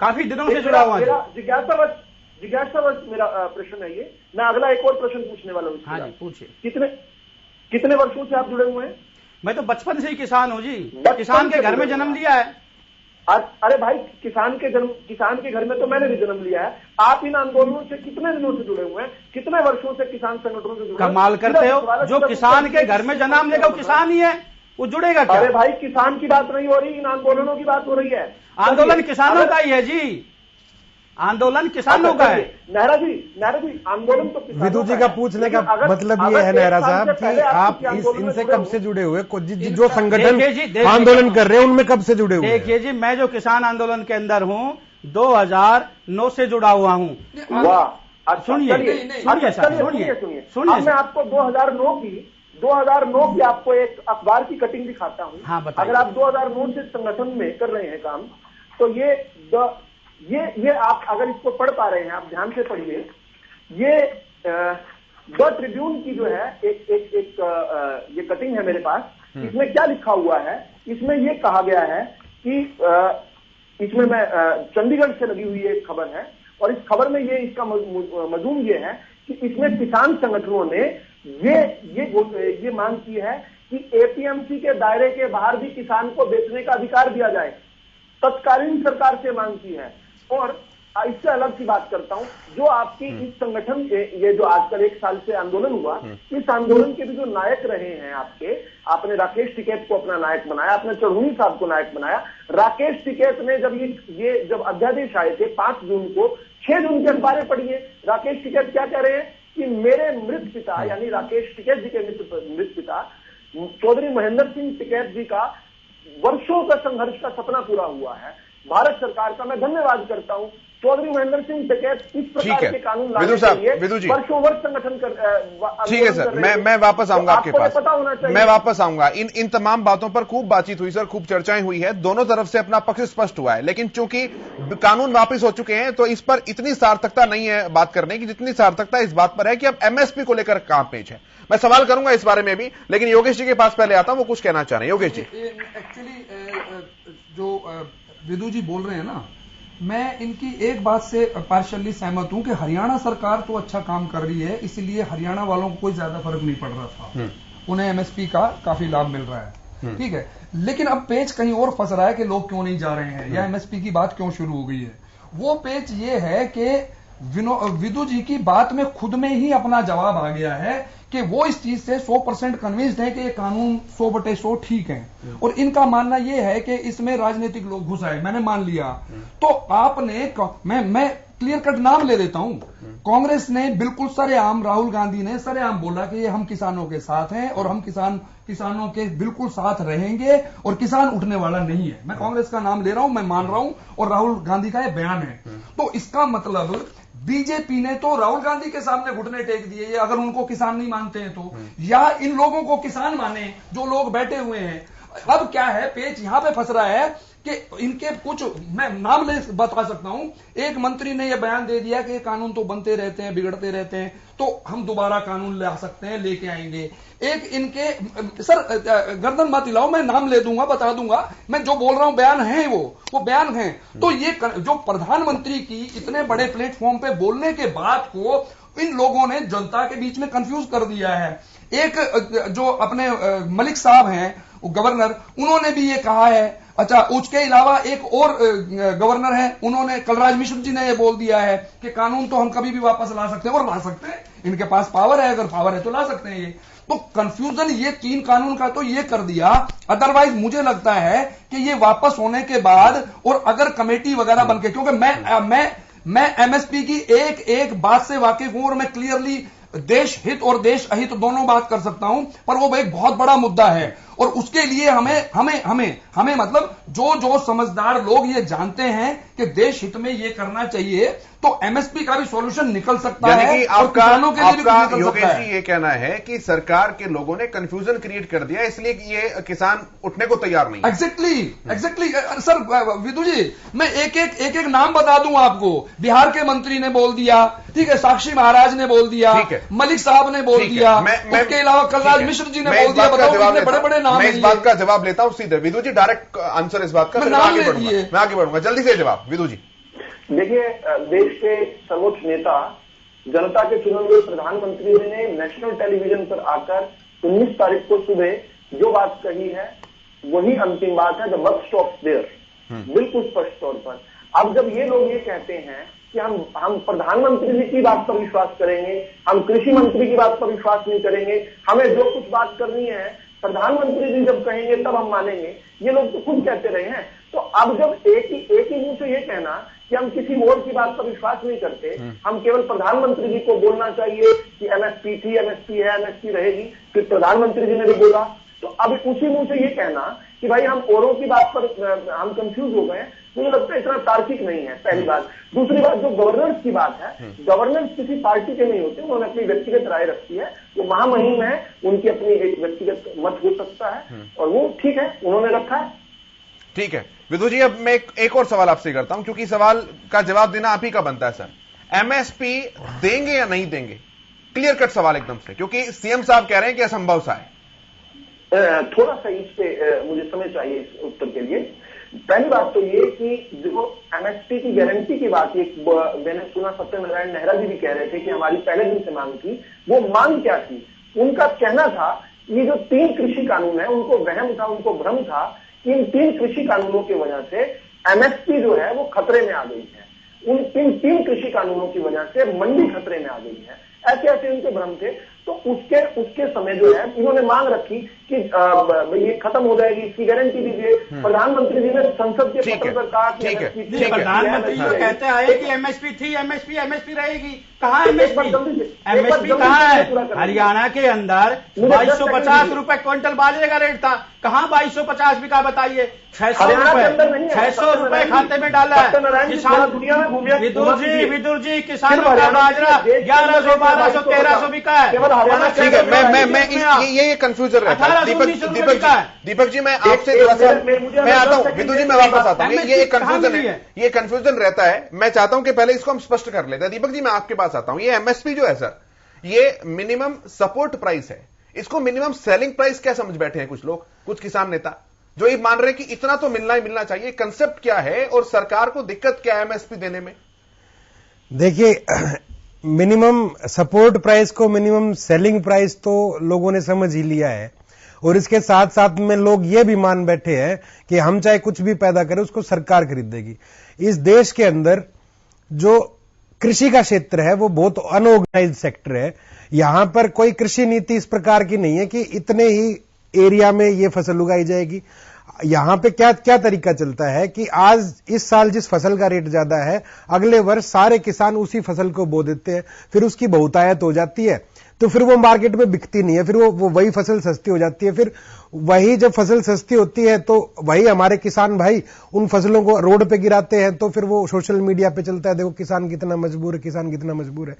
काफी दिनों से जुड़ा हुआ है। जिज्ञासावश मेरा प्रश्न है ये। मैं अगला एक और प्रश्न पूछने वाला हूँ। हाँ जी, पूछिए। कितने वर्षों से आप जुड़े हुए हैं? मैं तो बचपन से ही किसान हूँ जी, किसान के घर में जन्म लिया है। अरे भाई, किसान के घर में तो मैंने भी जन्म लिया है। आप इन आंदोलनों से कितने दिनों से जुड़े हुए हैं? कितने वर्षों से किसान संगठनों से जुड़े? कमाल करते हो, जो किसान के घर में जन्म लेगा वो किसान ही है, वो जुड़ेगा क्या? अरे भाई, किसान की बात नहीं हो रही, इन आंदोलनों की बात हो रही है। आंदोलन किसानों का ही है जी, आंदोलन किसानों का है। नेहरा जी, आंदोलन तो विदु जी का पूछने का मतलब ये है नेहरा साहब कि आप इनसे कब से जुड़े हुए, जो संगठन आंदोलन कर रहे हैं उनमें कब से जुड़े हुए? देखिए जी, मैं जो किसान आंदोलन के अंदर हूँ 2009 से जुड़ा हुआ हूँ। वाह, सुनिए, मैं आपको 2009 की आपको एक अखबार की कटिंग दिखाता हूँ। हाँ, अगर आप 2009 से संगठन में कर रहे हैं काम, तो ये आप अगर इसको पढ़ पा रहे हैं, आप ध्यान से पढ़िए। ये द ट्रिब्यून की जो है ये कटिंग है मेरे पास। इसमें क्या लिखा हुआ है? इसमें ये कहा गया है कि इसमें मैं चंडीगढ़ से लगी हुई एक खबर है, और इस खबर में ये इसका मजमून ये है कि इसमें किसान संगठनों ने ये मांग की है कि एपीएमसी के दायरे के बाहर भी किसान को बेचने का अधिकार दिया जाए। तत्कालीन सरकार से मांग की है। और इससे अलग सी बात करता हूं, जो आपकी इस संगठन ये जो आजकल 1 साल से आंदोलन हुआ, इस आंदोलन के भी जो नायक रहे हैं आपने राकेश टिकैत को अपना नायक बनाया, आपने चढ़ूनी साहब को नायक बनाया। राकेश टिकैत ने जब अध्यादेश आए थे 5 जून को, 6 जून की अखबारें पढ़िए, राकेश टिकैत क्या कह रहे हैं कि मेरे मृत पिता यानी राकेश टिकैत जी के मृत पिता चौधरी महेंद्र सिंह टिकैत जी का वर्षों का संघर्ष का सपना पूरा हुआ है। भारत सरकार का मैं धन्यवाद करता हूं। चौधरी महेंद्र सिंह टिकैत इस प्रकार के कानून लाने के लिए वर्षों वर्ष संगठन कर। ठीक है सर, मैं वापस आऊंगा आपके पास, मैं वापस आऊंगा। इन तमाम बातों पर खूब बातचीत हुई सर, खूब चर्चाएं हुई है, दोनों तरफ से अपना पक्ष स्पष्ट हुआ है, लेकिन चूंकि कानून वापस हो चुके हैं तो इस पर इतनी सार्थकता नहीं है बात करने की, जितनी सार्थकता इस बात पर है कि अब एमएसपी को लेकर कहां पेच है। मैं सवाल करूंगा इस बारे में भी, लेकिन योगेश जी के पास पहले आता हूं, वो कुछ कहना चाह रहे हैं। योगेश जी, एक्चुअली जो विदु जी बोल रहे हैं ना, मैं इनकी एक बात से पार्शियली सहमत हूं कि हरियाणा सरकार तो अच्छा काम कर रही है, इसलिए हरियाणा वालों को कोई ज्यादा फर्क नहीं पड़ रहा था, उन्हें एमएसपी का काफी लाभ मिल रहा है, ठीक है। लेकिन अब पेच कहीं और फंस रहा है कि लोग क्यों नहीं जा रहे हैं या एमएसपी की बात क्यों शुरू हो गई है। वो पेच ये है कि विदु जी की बात में खुद में ही अपना जवाब आ गया है कि वो इस चीज से 100% कन्विंस्ड है कि ये कानून 100/100 ठीक है, और इनका मानना ये है कि इसमें राजनीतिक लोग घुस आए। मैंने मान लिया, तो आपने मैं क्लियर कट नाम ले देता हूं, कांग्रेस ने बिल्कुल सरेआम, राहुल गांधी ने सरेआम बोला कि ये हम किसानों के साथ हैं और हम किसानों के बिल्कुल साथ रहेंगे और किसान उठने वाला नहीं है। मैं कांग्रेस का नाम ले रहा हूं, मैं मान रहा हूं, और राहुल गांधी का ये बयान है। तो इसका मतलब बीजेपी ने तो राहुल गांधी के सामने घुटने टेक दिए, अगर उनको किसान नहीं मानते हैं तो, या इन लोगों को किसान माने जो लोग बैठे हुए हैं। अब क्या है, पेच यहां पे फंस रहा है कि इनके कुछ, मैं नाम ले बता सकता हूं, एक मंत्री ने यह बयान दे दिया कि कानून तो बनते रहते हैं, बिगड़ते रहते हैं, तो हम दोबारा कानून ला सकते हैं, लेके आएंगे। एक इनके सर गर्दन मत हिलाओ, मैं नाम ले दूंगा, बता दूंगा, मैं जो बोल रहा हूं बयान है, वो बयान है। तो ये जो प्रधानमंत्री की इतने बड़े प्लेटफॉर्म पे बोलने के बाद को इन लोगों ने जनता के बीच में कंफ्यूज कर दिया है। एक जो अपने मलिक साहब हैं गवर्नर, उन्होंने भी ये कहा है। अच्छा, उसके अलावा एक और गवर्नर है, उन्होंने, कलराज मिश्र जी ने ये बोल दिया है कि कानून तो हम कभी भी वापस ला सकते हैं, और ला सकते हैं, इनके पास पावर है, अगर पावर है तो ला सकते हैं। ये तो कंफ्यूजन ये 3 कानून का तो ये कर दिया। अदरवाइज मुझे लगता है कि ये वापस होने के बाद, और अगर कमेटी वगैरह बनके, क्योंकि मैं एमएसपी की एक बात से वाकिफ हूं और मैं क्लियरली देश हित और देश अहित दोनों बात कर सकता हूं, पर वो एक बहुत बड़ा मुद्दा है, और उसके लिए हमें मतलब जो समझदार लोग ये जानते हैं कि देश हित में ये करना चाहिए तो एमएसपी का भी सॉल्यूशन निकल सकता यानी है कि और किसानों के लिए भी आपका निकल योगेश सकता जी है। ये कहना है कि सरकार के लोगों ने कंफ्यूजन क्रिएट कर दिया, इसलिए कि ये किसान उठने को तैयार नहीं। एग्जैक्टली सर विदु जी, मैं एक एक नाम बता दूं आपको। बिहार के मंत्री ने बोल दिया, ठीक है, साक्षी महाराज ने बोल दिया, मलिक साहब ने बोल दिया, उसके अलावा कलराज मिश्र जी ने बोल दिया। बताओ कितने बड़े बड़े नाम मैं इस बात का जवाब लेता हूं सीधे। विदु जी डायरेक्ट आंसर इस बात का, मैं आगे बढ़ूंगा जल्दी से जवाब। विदु जी देखिए, देश के सर्वोच्च नेता, जनता के चुने हुए प्रधानमंत्री ने नेशनल टेलीविजन पर आकर 19 तारीख को सुबह जो बात कही है वही अंतिम बात है। द बक स्टॉप्स देयर, बिल्कुल स्पष्ट तौर पर। अब जब ये लोग ये कहते हैं कि हम प्रधानमंत्री जी की बात पर विश्वास करेंगे, हम कृषि मंत्री की बात पर विश्वास नहीं करेंगे, हमें जो कुछ बात करनी है प्रधानमंत्री जी जब कहेंगे तब हम मानेंगे, ये लोग तो खुद कहते रहे हैं। तो अब जब एक ही मुंह से ये कहना कि हम किसी और की बात पर विश्वास नहीं करते, हम केवल प्रधानमंत्री जी को बोलना चाहिए कि एमएसपी थी, एमएसपी है, एमएसपी रहेगी, फिर प्रधानमंत्री जी ने भी बोला, तो अब उसी मुंह से ये कहना कि भाई हम औरों की बात पर हम कंफ्यूज हो गए, मुझे लगता है इतना तार्किक नहीं है, पहली बात। दूसरी बात, जो गवर्नेंस की बात है, गवर्नेंस किसी पार्टी के नहीं होते, उन्होंने अपनी व्यक्तिगत राय रखी है, वो महामहिम है, उनकी अपनी एक व्यक्तिगत मत हो सकता है और वो ठीक है, उन्होंने रखा है। ठीक है विदु जी, अब मैं एक और सवाल आपसे करता हूं, क्योंकि सवाल का जवाब देना आप ही का बनता है सर। एमएसपी देंगे या नहीं देंगे? क्लियर कट सवाल एकदम से, क्योंकि सीएम साहब कह रहे हैं कि असंभव सा है। थोड़ा सा इस पे मुझे समय चाहिए इस उत्तर के लिए। पहली बात तो ये कि जो एमएसपी की गारंटी की बात, मैंने सुना सत्यनारायण नेहरा जी भी कह रहे थे कि हमारी पहले दिन से मांग थी। वो मांग क्या थी? उनका कहना था ये जो 3 कृषि कानून है, उनको वहम था, उनको भ्रम था कि इन 3 कृषि कानूनों की वजह से एमएसपी जो है वो खतरे में आ गई है। उन 3 कृषि कानूनों की वजह से मंडी खतरे में आ गई है, ऐसे ऐसे उनके भ्रम थे। तो उसके समय जो है इन्होंने मांग रखी कि ये खत्म हो जाएगी, इसकी गारंटी दीजिए। प्रधानमंत्री जी ने संसद के पत्र पर कहा कि प्रधानमंत्री तो कहते हैं कि एमएसपी थी, एमएसपी रहेगी। कहाँ एमएसपी कहाँ है? हरियाणा के अंदर 2250 रुपए क्विंटल बाजरे का रेट था, कहाँ 2250 बिका बताइए? 600 रुपए खाते में डाला है किसान। विदुर जी किसानों का बाजरा 1100, 1200, 1300 बिका है। ठीक है, मैं ये कंफ्यूजन रहता है। दीपक जी मैं आपसे थोड़ा सा मैं आता हूं। विदु जी मैं वापस आता हूं। ये कंफ्यूजन है, ये कंफ्यूजन रहता है। मैं चाहता हूं कि पहले इसको हम स्पष्ट कर लेते हैं। दीपक जी मैं आपके पास आता हूं। ये एमएसपी जो है सर, ये मिनिमम सपोर्ट प्राइस है, इसको मिनिमम सेलिंग प्राइस क्या समझ बैठे हैं कुछ लोग, कुछ किसान नेता जो ये मान रहे हैं कि इतना तो मिलना ही मिलना चाहिए। कंसेप्ट क्या है और सरकार को दिक्कत क्या है एमएसपी देने में? देखिए, मिनिमम सपोर्ट प्राइस को मिनिमम सेलिंग प्राइस तो लोगों ने समझ ही लिया है, और इसके साथ साथ में लोग ये भी मान बैठे हैं कि हम चाहे कुछ भी पैदा करें उसको सरकार खरीदेगी। इस देश के अंदर जो कृषि का क्षेत्र है वो बहुत अनऑर्गेनाइज्ड सेक्टर है। यहां पर कोई कृषि नीति इस प्रकार की नहीं है कि इतने ही एरिया में ये फसल उगाई जाएगी। यहां पे क्या क्या तरीका चलता है कि आज इस साल जिस फसल का रेट ज्यादा है, अगले वर्ष सारे किसान उसी फसल को बो देते हैं, फिर उसकी बहुतायत हो जाती है, तो फिर वो मार्केट में बिकती नहीं है, फिर वो वही फसल सस्ती हो जाती है। फिर वही जब फसल सस्ती होती है तो वही हमारे किसान भाई उन फसलों को रोड पे गिराते हैं, तो फिर वो सोशल मीडिया पे चलता है, देखो किसान कितना मजबूर है, किसान कितना मजबूर है।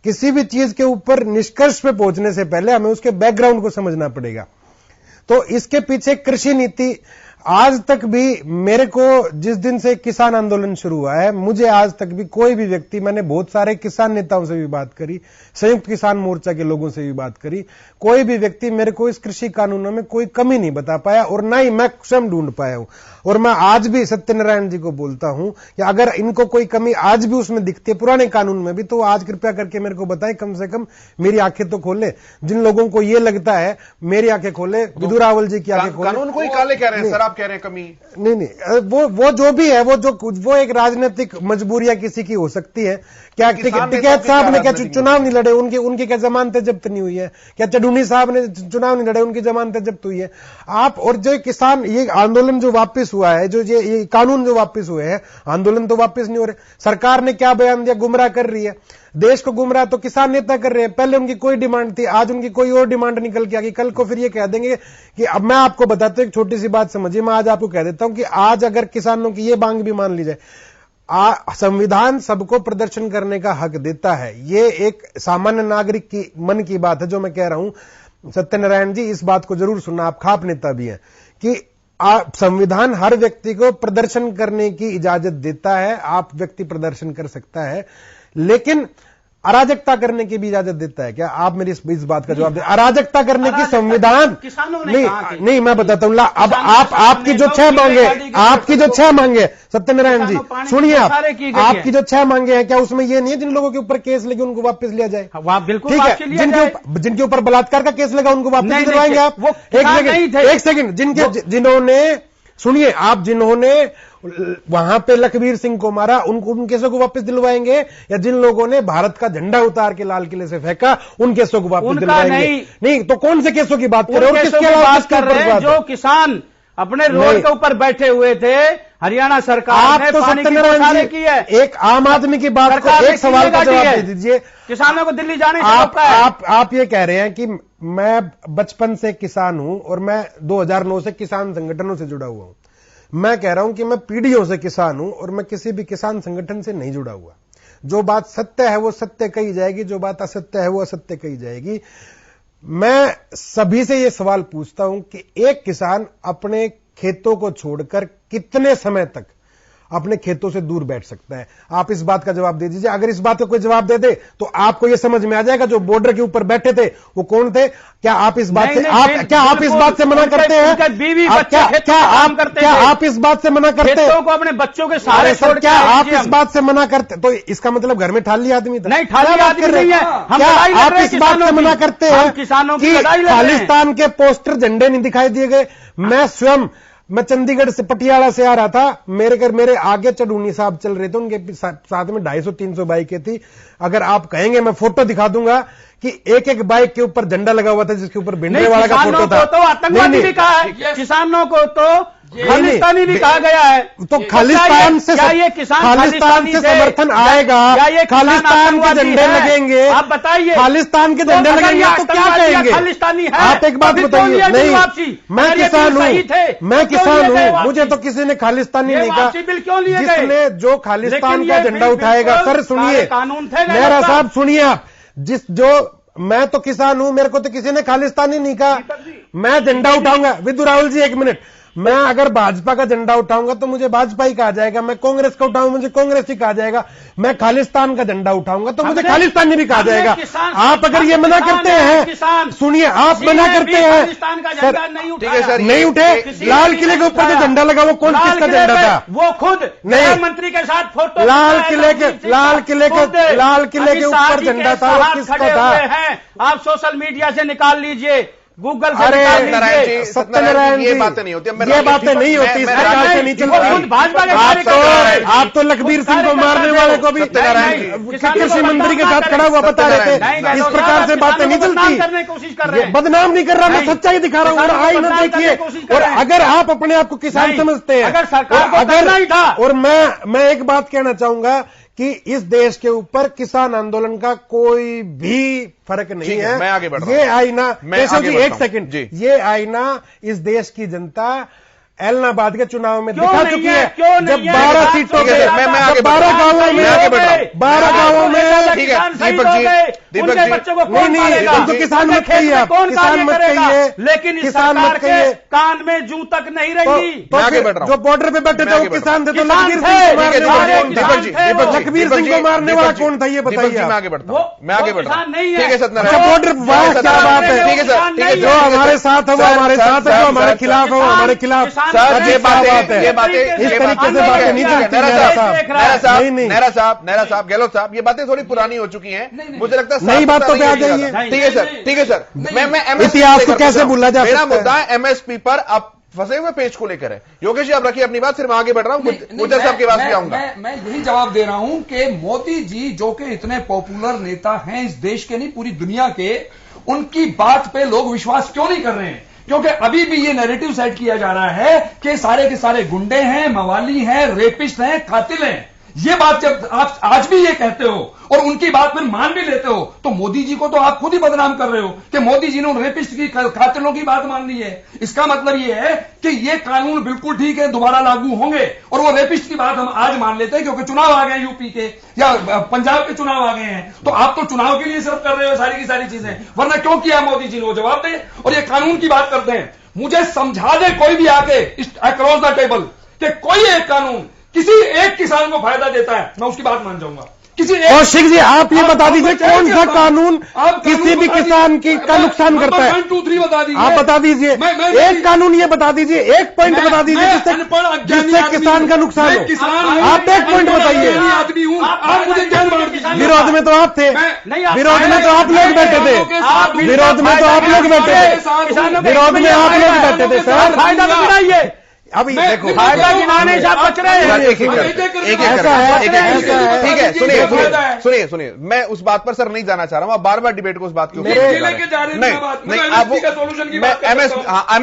किसी भी चीज के ऊपर निष्कर्ष पे पहुंचने से पहले हमें उसके बैकग्राउंड को समझना पड़ेगा। तो इसके पीछे कृषि नीति आज तक भी, मेरे को जिस दिन से किसान आंदोलन शुरू हुआ है, मुझे आज तक भी कोई भी व्यक्ति, मैंने बहुत सारे किसान नेताओं से भी बात करी, संयुक्त किसान मोर्चा के लोगों से भी बात करी, कोई भी व्यक्ति मेरे को इस कृषि कानूनों में कोई कमी नहीं बता पाया, और ना ही मैं स्वयं ढूंढ पाया हूं। और मैं आज भी सत्यनारायण जी को बोलता हूं कि अगर इनको कोई कमी आज भी उसमें दिखती है पुराने कानून में भी, तो आज कृपया करके मेरे को बताएं, कम से कम मेरी आंखें तो खोले। जिन लोगों को ये लगता है मेरी आंखें खोले, विदु रावल जी की आंखें खोले। कानून को ही काले कह रहे हैं सर, आप कह रहे हैं कमी नहीं, वो जो भी है, वो एक राजनीतिक मजबूरियां किसी की हो सकती है। क्या टिकैत साहब ने क्या चुनाव नहीं लड़े, उनकी क्या जमानतें जब्त नहीं हुई है? क्या चडूनी साहब ने चुनाव नहीं लड़े, उनकी जमानतें जब्त हुई है? आप और जो किसान, ये आंदोलन जो वापस हुआ है, जो ये कानून जो वापस हुए हैं, आंदोलन तो वापस नहीं हो रहे। सरकार ने क्या बयान दिया? गुमराह कर रही है देश को। गुमराह तो किसान नेता कर रहे हैं। पहले उनकी कोई डिमांड थी, आज उनकी कोई और डिमांड निकल के आ गई। कल को फिर ये कह देंगे कि अब मैं आपको बताता हूं, एक छोटी सी बात समझिए, मैं आज आपको कह देता हूं कि आज अगर किसानों की ये मांग भी मान ली जाए, संविधान सबको प्रदर्शन करने का हक देता है। ये एक सामान्य नागरिक की मन की बात है जो मैं कह रहा हूं। सत्यनारायण जी, इस बात को जरूर सुनना, आप खाप नेता भी हैं, कि संविधान हर व्यक्ति को प्रदर्शन करने की इजाजत देता है। आप व्यक्ति प्रदर्शन कर सकता है, लेकिन अराजकता करने की भी इजाजत देता है क्या? आप मेरी इस बात का जवाब दें। अराजकता करने की संविधान नहीं, मैं बताता हूं। अब आपकी जो 6 मांगे, आपकी जो 6 मांगे, सत्यनारायण जी सुनिए, आपकी जो 6 मांगे हैं, क्या उसमें ये नहीं है जिन लोगों के ऊपर केस लगे उनको वापस लिया जाए? बिल्कुल ठीक है। जिनके ऊपर बलात्कार का केस लगा उनको वापस दिलवाएंगे आप? एक सेकंड, जिन्होंने सुनिए, आप जिन्होंने वहां पे लखबीर सिंह को मारा उन केसों को वापस दिलवाएंगे, या जिन लोगों ने भारत का झंडा उतार के लाल किले से फेंका उन केसों को वापस दिलवाएंगे? नहीं, तो कौन से केसों की बात कर रहे हो? किसके बात कर रहे हैं? जो किसान अपने रोड के ऊपर बैठे हुए थे, हरियाणा सरकार ने पानी की बौछारें की है। एक आम आदमी की बात को एक सवाल का जवाब दे दीजिए। किसानों को दिल्ली जाने से रोका है। आप ये कह रहे हैं कि मैं बचपन से किसान हूं और मैं 2009 से किसान संगठनों से जुड़ा हुआ हूं। मैं कह रहा हूं कि मैं पीढ़ियों से किसान हूं और मैं किसी भी किसान संगठन से नहीं जुड़ा हुआ। जो बात सत्य है वो सत्य कही जाएगी, जो बात असत्य है वो असत्य कही जाएगी। मैं सभी से ये सवाल पूछता हूं कि एक किसान अपने खेतों को छोड़कर कितने समय तक अपने खेतों से दूर बैठ सकता है? आप इस बात का जवाब दे दीजिए। अगर इस बात का कोई जवाब दे दे तो आपको यह समझ में आ जाएगा जो बॉर्डर के ऊपर बैठे थे वो कौन थे। क्या आप इस बात से क्या आप इस बात से मना करते हैं? बीवी बच्चे क्या आप इस बात से मना करते हैं? को अपने बच्चों के सहारे सर, क्या आप इस बात से मना करते? तो इसका मतलब घर में ठाली आदमी था? नहीं, ठाली आदमी नहीं है। क्या आप इस बात से मना करते हैं किसानों की खालिस्तान के पोस्टर झंडे नहीं दिखाई दिए गए? मैं चंडीगढ़ से पटियाला से आ रहा था, मेरे आगे चढ़ूनी साहब चल रहे थे, उनके साथ में 250-300 बाइकें थी। अगर आप कहेंगे मैं फोटो दिखा दूंगा कि एक एक बाइक के ऊपर झंडा लगा हुआ था जिसके ऊपर भिंडरावाला का फोटो था। तो आतंकवादी भी कहा है, किसानों को तो खालिस्तानी भी कहा गया है। तो खालिस्तान से समर्थन आएगा, खालिस्तान के झंडे लगेंगे, आप बताइए। खालिस्तान के झंडे लगेंगे तो क्या कहेंगे? खालिस्तानी है। आप एक बात बताइए। नहीं, मैं किसान हूं, मुझे तो किसी ने खालिस्तानी नहीं कहा। जिसने जो खालिस्तान का झंडा उठाएगा, सर सुनिए, मेहरा साहब सुनिए आप, मैं तो किसान हूं, मेरे को तो किसी ने खालिस्तानी नहीं कहा। मैं झंडा उठाऊंगा। विदु राहुल जी, एक मिनट, मैं अगर भाजपा का झंडा उठाऊंगा तो मुझे भाजपा ही कहा जाएगा, मैं कांग्रेस का उठाऊंगा मुझे कांग्रेस ही कहा जाएगा, मैं खालिस्तान का झंडा उठाऊंगा तो मुझे खालिस्तानी भी कहा जाएगा। आप अगर ये मना करते हैं, सुनिए, आप मना करते हैं, नहीं उठे, लाल किले के ऊपर जो झंडा लगा वो कौन किसका झंडा था? वो खुद प्रधानमंत्री के साथ फोटो, लाल किले के ऊपर झंडा था, वो किसका था? आप सोशल मीडिया से निकाल लीजिए, गूगल से सत्यनारायण जी, ये बातें नहीं होती, इस प्रकार से नहीं चलती। आप तो लखबीर सिंह को मारने वाले को भी कृषि मंत्री के साथ खड़ा हुआ बता रहे थे। इस प्रकार से बातें नहीं चलती। बदनाम नहीं कर रहा, मैं सच्चाई दिखा रहा हूँ। आई ना देखिए, और अगर आप अपने आप को किसान समझते हैं, और मैं एक बात कहना चाहूंगा कि इस देश के ऊपर किसान आंदोलन का कोई भी फर्क नहीं है। मैं आगे बढ़ रहा हूं। ये आईना, एक सेकंड, ये आईना इस देश की जनता एलनाबाद के चुनाव में दिखा चुकी है। जब 12 सीटों पे, 12 गांवों में, 12 गांवों में, ठीक है दीपक जी, नहीं, तो किसान मत कहिए आप, किसान मत कहिए, लेकिन किसान मत कहिए, कान में जूं तक नहीं रही। तो जो बॉर्डर पे बैठे थे वो किसान थे, तो लखबीर सिंह को मारने वाला कौन था ये बताइए। मैं आगे बढ़ता हूं, मैं आगे बढ़ रहा हूं। ठीक है सत्यनारायण, बॉर्डर क्या बात है? ठीक है सर, जो हमारे साथ है वो हमारे साथ है, जो हमारे खिलाफ है वो हमारे खिलाफ। सर ये बातें इस तरीके से बातें नहीं चलती। नेहरा साहब, गहलोत साहब, ये बातें थोड़ी पुरानी हो चुकी हैं, मुझे लगता है नई बातों पे आ जाइए। ठीक है सर, मैं इतिहास को कैसे भूला जा सकता है? मेरा मुद्दा एमएसपी पर आप फंसे हुए पेज को लेकर है। योगेश जी आप रखिए अपनी बात, फिर मैं आगे बढ़ रहा हूं, गुज्जर साहब के पास भी आऊंगा। मैं यही जवाब दे रहा हूं कि मोदी जी जो कि इतने पॉपुलर नेता हैं इस देश के नहीं पूरी दुनिया के, उनकी बात पे लोग विश्वास क्यों नहीं कर रहे हैं? क्योंकि अभी भी ये नैरेटिव सेट किया जा रहा है कि सारे के सारे गुंडे हैं, मवाली हैं, रेपिस्ट हैं, कातिल हैं। ये बात जब आप आज भी ये कहते हो और उनकी बात फिर मान भी लेते हो, तो मोदी जी को तो आप खुद ही बदनाम कर रहे हो कि मोदी जी ने रेपिस्ट की कातिलों की बात मान ली है। इसका मतलब ये है कि ये कानून बिल्कुल ठीक है, दोबारा लागू होंगे, और वो रेपिस्ट की बात हम आज मान लेते हैं क्योंकि चुनाव आ गए यूपी के या पंजाब के चुनाव आ गए हैं। तो आप तो चुनाव के लिए सिर्फ कर रहे हो सारी की सारी चीजें, वरना क्यों किया मोदी जी ने, वो जवाब दें। और ये कानून की बात करते हैं, मुझे समझा दे कोई भी आके अक्रॉस द टेबल कि कोई एक कानून किसी एक किसान को फायदा देता है, मैं उसकी बात मान जाऊंगा। किसी कौशिक जी आप ये बता दीजिए कौन सा कानून किसी भी किसान का नुकसान करता है? 1 2 3 बता दीजिए। आप बता दीजिए, एक कानून ये बता दीजिए, एक पॉइंट बता दीजिए जिससे किसान का नुकसान हो। आप एक पॉइंट बताइए। आदमी हूं, आप मुझे ज्ञान बांट दीजिए। विरोध में तो आप थे, विरोध में तो आप लोग बैठे थे, विरोध में तो आप लोग बैठे थे, विरोध में आप लोग बैठे थे सर। फायदा तो गिनाइए, अभी देखो फायदा गिनाने से आप बच रहे हैं। एक ठीक है, सुनिए, मैं उस बात पर सर नहीं जाना चाह रहा हूं, आप बार बार डिबेट को उस बात के ऊपर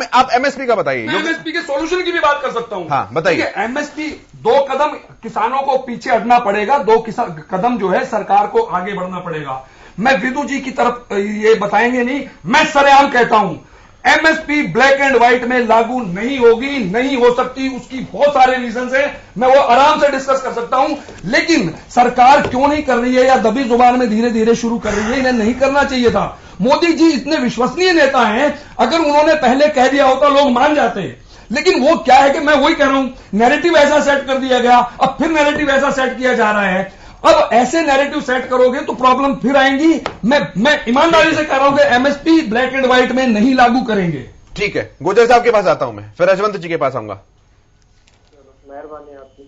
आप एमएसपी का बताइए। एमएसपी के सोल्यूशन की भी बात कर सकता हूं। हाँ बताइए। एमएसपी 2 कदम किसानों को पीछे हटना पड़ेगा, 2 कदम जो है सरकार को आगे बढ़ना पड़ेगा। मैं विदु जी की तरफ ये बताएंगे नहीं, मैं सरेआम कहता हूं एमएसपी ब्लैक एंड व्हाइट में लागू नहीं होगी, नहीं हो सकती। उसकी बहुत सारे रीजन है, मैं वो आराम से डिस्कस कर सकता हूं। लेकिन सरकार क्यों नहीं कर रही है या दबी जुबान में धीरे धीरे शुरू कर रही है? इन्हें नहीं करना चाहिए था। मोदी जी इतने विश्वसनीय नेता हैं, अगर उन्होंने पहले कह दिया होता लोग मान जाते। लेकिन वो क्या है कि मैं वही कह रहा हूं, नैरेटिव ऐसा सेट कर दिया गया, अब फिर नैरेटिव ऐसा सेट किया जा रहा है। अब ऐसे नैरेटिव सेट करोगे तो प्रॉब्लम फिर आएंगी। मैं ईमानदारी से कह रहा हूं कि एमएसपी ब्लैक एंड व्हाइट में नहीं लागू करेंगे। ठीक है, गुजर साहब के पास आता हूं मैं, फिर रजवंत जी के पास आऊंगा। मेहरबानी आपकी,